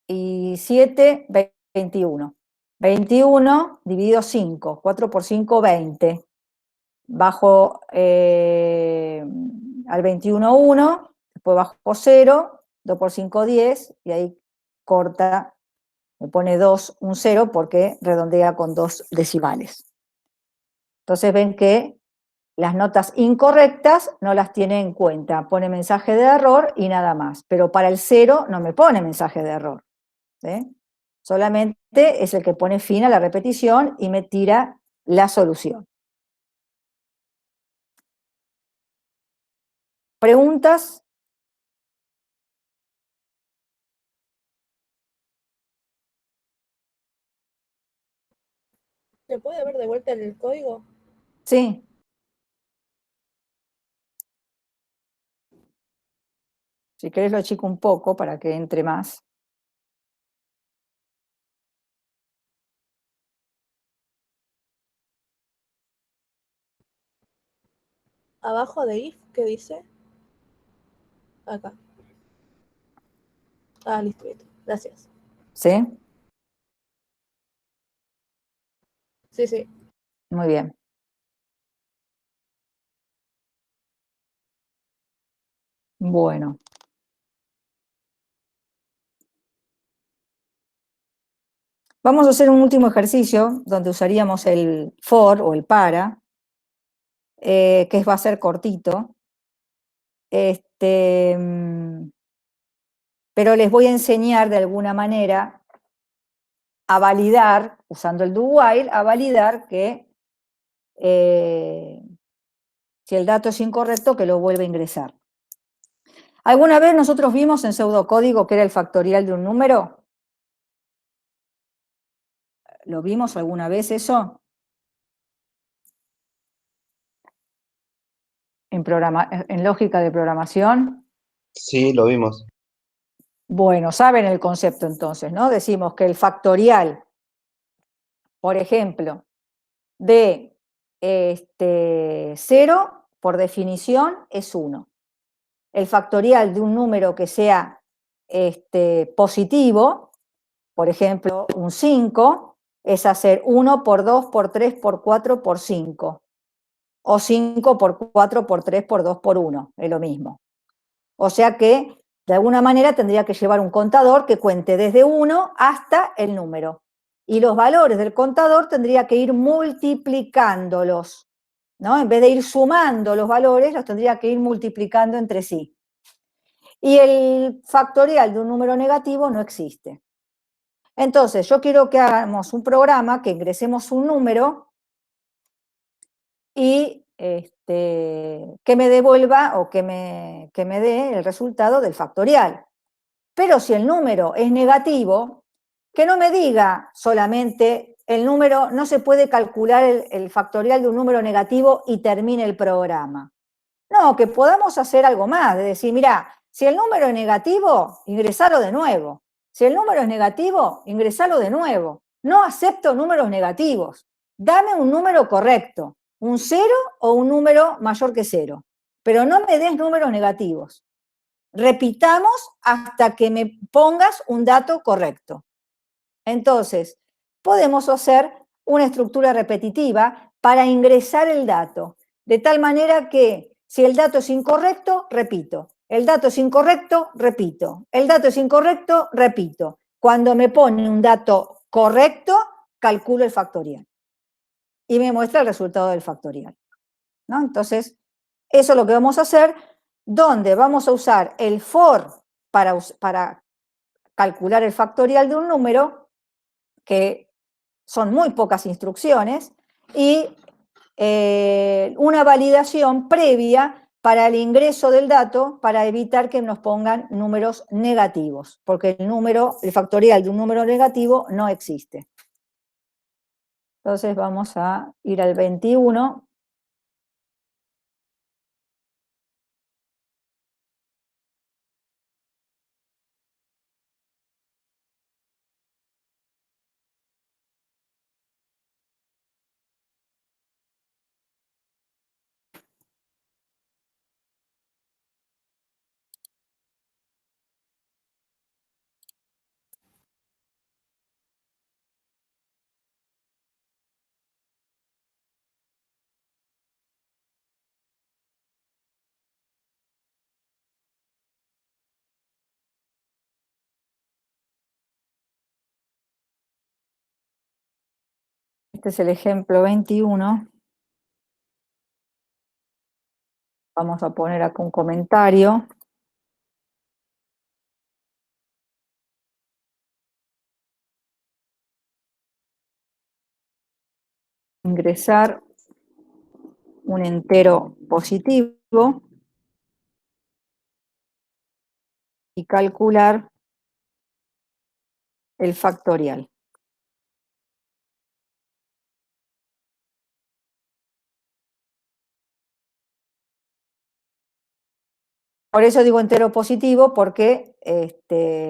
y 7, 21. 21 dividido 5, 4 por 5, 20. Bajo al 21, 1, después bajo 0, 2 por 5, 10, y ahí corta, me pone 2, un 0, porque redondea con 2 decimales. Entonces ven que las notas incorrectas no las tiene en cuenta, pone mensaje de error y nada más. Pero para el 0 no me pone mensaje de error. ¿Sí? Solamente es el que pone fin a la repetición y me tira la solución. ¿Preguntas? ¿Se puede ver de vuelta el código? Sí. Si querés lo achico un poco para que entre más. Abajo de if, ¿qué dice? Acá. Ah, listo, listo. Gracias. ¿Sí? Sí, sí. Muy bien. Bueno. Vamos a hacer un último ejercicio donde usaríamos el for o el para, que va a ser cortito. Pero les voy a enseñar de alguna manera a validar, usando el do while, a validar que si el dato es incorrecto, que lo vuelva a ingresar. ¿Alguna vez nosotros vimos en pseudocódigo que era el factorial de un número? ¿Lo vimos alguna vez eso? En lógica de programación. Sí, lo vimos. Bueno, saben el concepto entonces, ¿no? Decimos que el factorial, por ejemplo, de 0, por definición, es 1. El factorial de un número que sea positivo, por ejemplo, un 5, es hacer 1 por 2 por 3 por 4 por 5. O 5 por 4 por 3 por 2 por 1, es lo mismo. O sea que, de alguna manera, tendría que llevar un contador que cuente desde 1 hasta el número. Y los valores del contador tendría que ir multiplicándolos, ¿no? En vez de ir sumando los valores, los tendría que ir multiplicando entre sí. Y el factorial de un número negativo no existe. Entonces, yo quiero que hagamos un programa, que ingresemos un número y que me devuelva o que me dé el resultado del factorial. Pero si el número es negativo, que no me diga solamente el número, no se puede calcular el factorial de un número negativo y termine el programa. No, que podamos hacer algo más, de decir, mira, si el número es negativo, ingresalo de nuevo. Si el número es negativo, ingresalo de nuevo. No acepto números negativos. Dame un número correcto, un 0 o un número mayor que 0. Pero no me des números negativos. Repitamos hasta que me pongas un dato correcto. Entonces, podemos hacer una estructura repetitiva para ingresar el dato, de tal manera que si el dato es incorrecto, repito. El dato es incorrecto, repito. El dato es incorrecto, repito. Cuando me pone un dato correcto, calculo el factorial. Y me muestra el resultado del factorial, ¿no? Entonces, eso es lo que vamos a hacer, donde vamos a usar el for para calcular el factorial de un número, que son muy pocas instrucciones, y una validación previa para el ingreso del dato para evitar que nos pongan números negativos, porque el factorial de un número negativo no existe. Entonces vamos a ir al 21. Este es el ejemplo 21. Vamos a poner acá un comentario. Ingresar un entero positivo y calcular el factorial. Por eso digo entero positivo, porque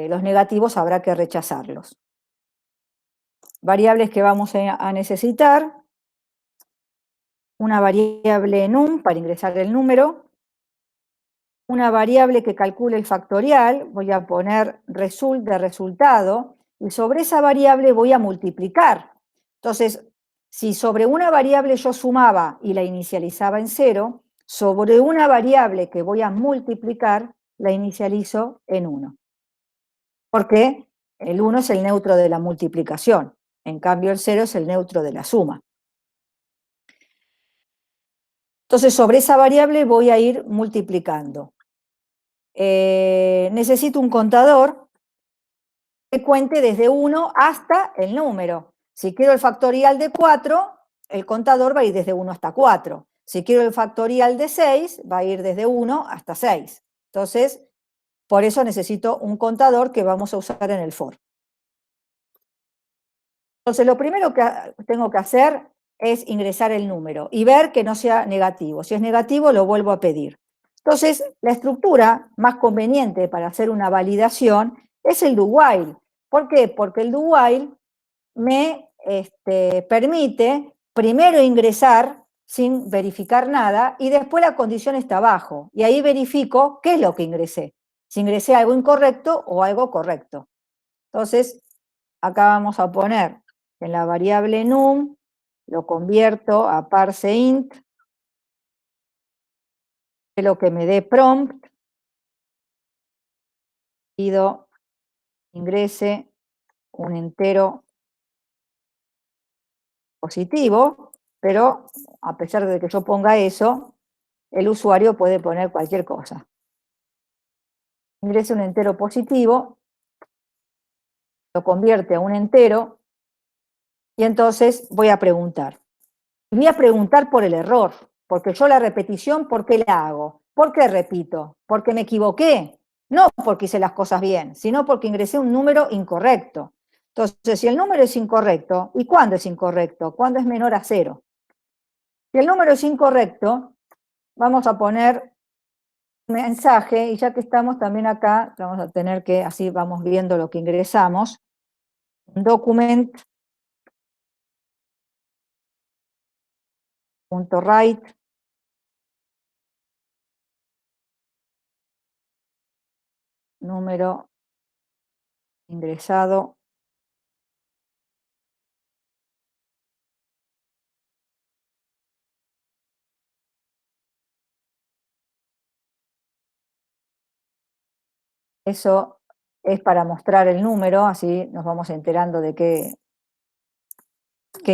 los negativos habrá que rechazarlos. Variables que vamos a necesitar: una variable num para ingresar el número, una variable que calcule el factorial, voy a poner result de resultado, y sobre esa variable voy a multiplicar. Entonces, si sobre una variable yo sumaba y la inicializaba en 0, sobre una variable que voy a multiplicar, la inicializo en 1. Porque el 1 es el neutro de la multiplicación, en cambio el 0 es el neutro de la suma. Entonces, sobre esa variable voy a ir multiplicando. Necesito un contador que cuente desde 1 hasta el número. Si quiero el factorial de 4, el contador va a ir desde 1 hasta 4. Si quiero el factorial de 6, va a ir desde 1 hasta 6. Entonces, por eso necesito un contador que vamos a usar en el for. Entonces, lo primero que tengo que hacer es ingresar el número y ver que no sea negativo. Si es negativo, lo vuelvo a pedir. Entonces, la estructura más conveniente para hacer una validación es el do while. ¿Por qué? Porque el do while me permite primero ingresar sin verificar nada y después la condición está abajo. Y ahí verifico qué es lo que ingresé. Si ingresé algo incorrecto o algo correcto. Entonces, acá vamos a poner en la variable num, lo convierto a parseInt, que lo que me dé prompt, pido ingrese un entero positivo, pero a pesar de que yo ponga eso, el usuario puede poner cualquier cosa. Ingrese un entero positivo, lo convierte a un entero, y entonces voy a preguntar. Voy a preguntar por el error, porque yo la repetición, ¿por qué la hago? ¿Por qué repito? ¿Porque me equivoqué? No porque hice las cosas bien, sino porque ingresé un número incorrecto. Entonces, si el número es incorrecto, ¿y cuándo es incorrecto? Cuando es menor a 0. Si el número es incorrecto, vamos a poner un mensaje, y ya que estamos también acá, vamos a tener que, así vamos viendo lo que ingresamos, document.write número ingresado Eso es para mostrar el número, así nos vamos enterando de qué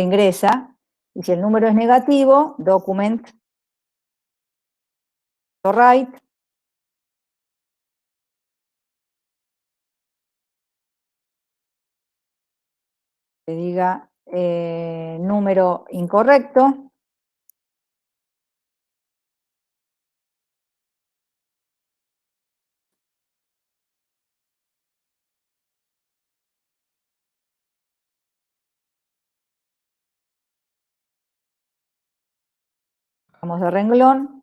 ingresa. Y si el número es negativo, document.write que diga número incorrecto. Vamos de renglón.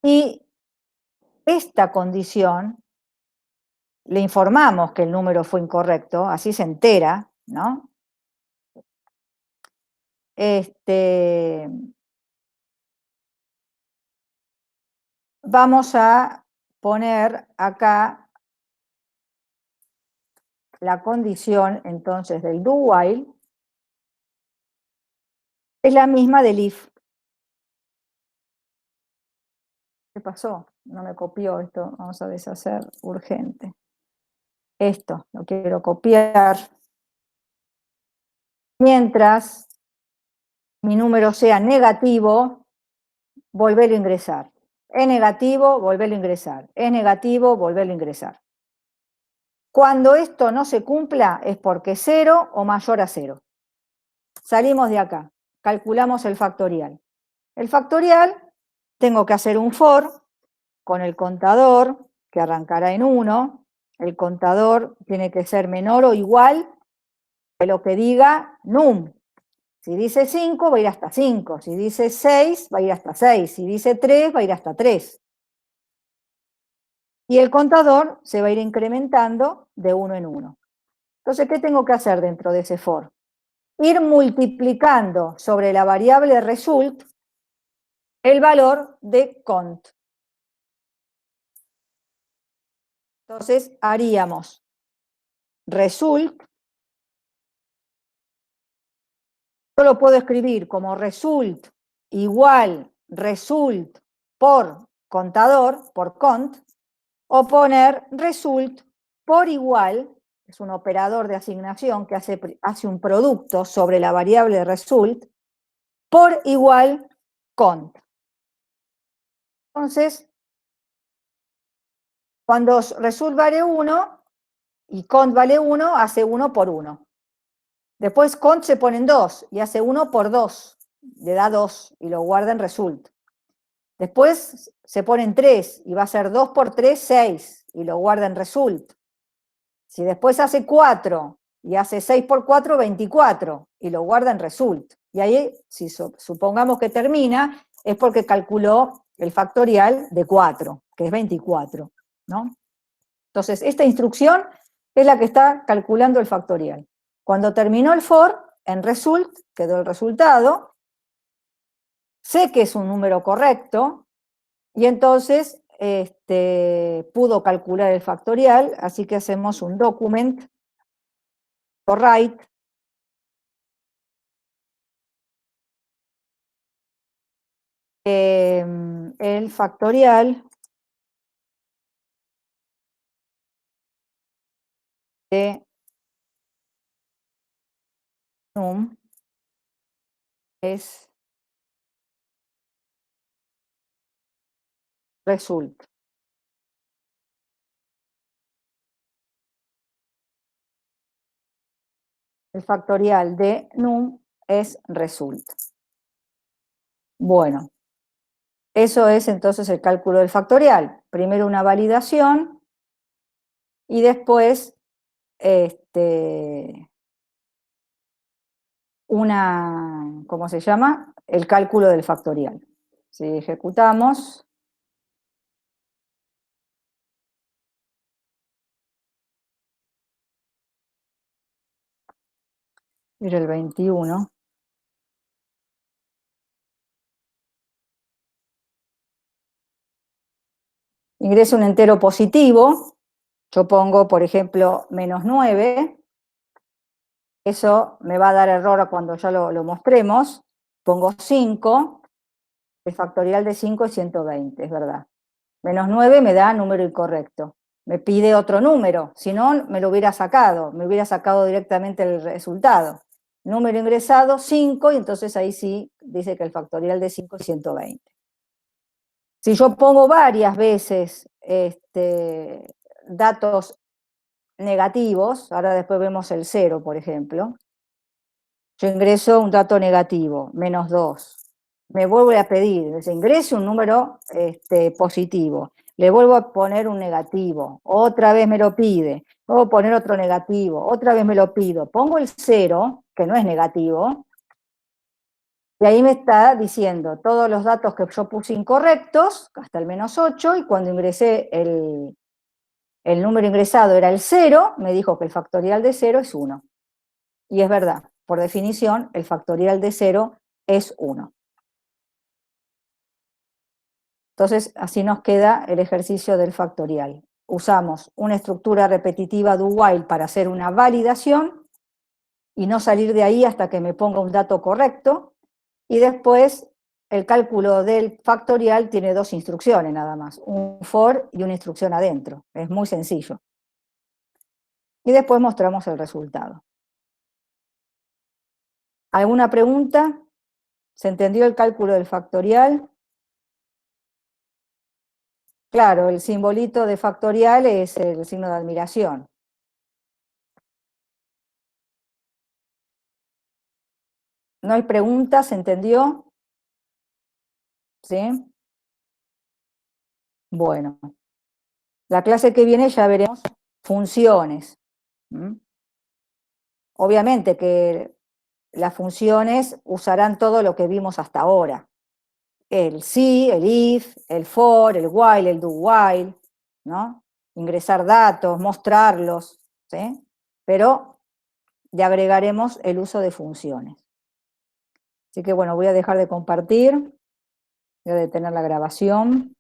Y esta condición le informamos que el número fue incorrecto, así se entera, ¿no? Vamos a poner acá la condición entonces del do while, es la misma del if. ¿Qué pasó? No me copió esto, vamos a deshacer urgente. Esto lo quiero copiar. Mientras mi número sea negativo, volverlo a ingresar. Es negativo, volverlo a ingresar. Es negativo, volverlo a ingresar. Cuando esto no se cumpla es porque es 0 o mayor a 0. Salimos de acá, calculamos el factorial. El factorial, tengo que hacer un for con el contador, que arrancará en 1. El contador tiene que ser menor o igual que lo que diga num. Si dice 5, va a ir hasta 5. Si dice 6, va a ir hasta 6. Si dice 3, va a ir hasta 3. Y el contador se va a ir incrementando de 1 en 1. Entonces, ¿qué tengo que hacer dentro de ese for? Ir multiplicando sobre la variable result el valor de cont. Entonces, haríamos result. Yo lo puedo escribir como result igual result por contador, por cont, o poner result por igual, es un operador de asignación que hace un producto sobre la variable result, por igual cont. Entonces, cuando result vale 1 y cont vale 1, hace 1 por 1. Después cont se pone en 2 y hace 1 por 2, le da 2 y lo guarda en result. Después se pone en 3 y va a ser 2 por 3, 6 y lo guarda en result. Si después hace 4 y hace 6 por 4, 24 y lo guarda en result. Y ahí, si supongamos que termina, es porque calculó el factorial de 4, que es 24, ¿no? Entonces, esta instrucción es la que está calculando el factorial. Cuando terminó el for, en result, quedó el resultado, sé que es un número correcto, y entonces pudo calcular el factorial, así que hacemos un document for write el factorial de num es result. El factorial de num es result. Bueno, eso es entonces el cálculo del factorial. Primero una validación y después ¿cómo se llama? El cálculo del factorial. Si ejecutamos, era el 21. Ingreso un entero positivo, yo pongo, por ejemplo, menos 9, eso me va a dar error cuando ya lo mostremos, pongo 5, el factorial de 5 es 120, es verdad. Menos 9 me da número incorrecto, me pide otro número, si no me lo hubiera sacado directamente el resultado. Número ingresado 5 y entonces ahí sí dice que el factorial de 5 es 120. Si yo pongo varias veces datos negativos, ahora después vemos el 0, por ejemplo, yo ingreso un dato negativo, menos 2, me vuelve a pedir, ingrese un número positivo, le vuelvo a poner un negativo, otra vez me lo pide, vuelvo a poner otro negativo, otra vez me lo pido, pongo el 0, que no es negativo, y ahí me está diciendo todos los datos que yo puse incorrectos, hasta el menos 8, y cuando ingresé el número ingresado era el 0, me dijo que el factorial de 0 es 1. Y es verdad, por definición, el factorial de 0 es 1. Entonces, así nos queda el ejercicio del factorial. Usamos una estructura repetitiva do while para hacer una validación y no salir de ahí hasta que me ponga un dato correcto. Y después, el cálculo del factorial tiene dos instrucciones nada más, un for y una instrucción adentro. Es muy sencillo. Y después mostramos el resultado. ¿Alguna pregunta? ¿Se entendió el cálculo del factorial? Claro, el simbolito de factorial es el signo de admiración. ¿No hay preguntas? ¿Se entendió? ¿Sí? Bueno, la clase que viene ya veremos funciones. ¿Mm? Obviamente que las funciones usarán todo lo que vimos hasta ahora. El si, el if, el for, el while, el do while, ¿no? Ingresar datos, mostrarlos, ¿sí? Pero le agregaremos el uso de funciones. Así que bueno, voy a dejar de compartir, voy a detener la grabación.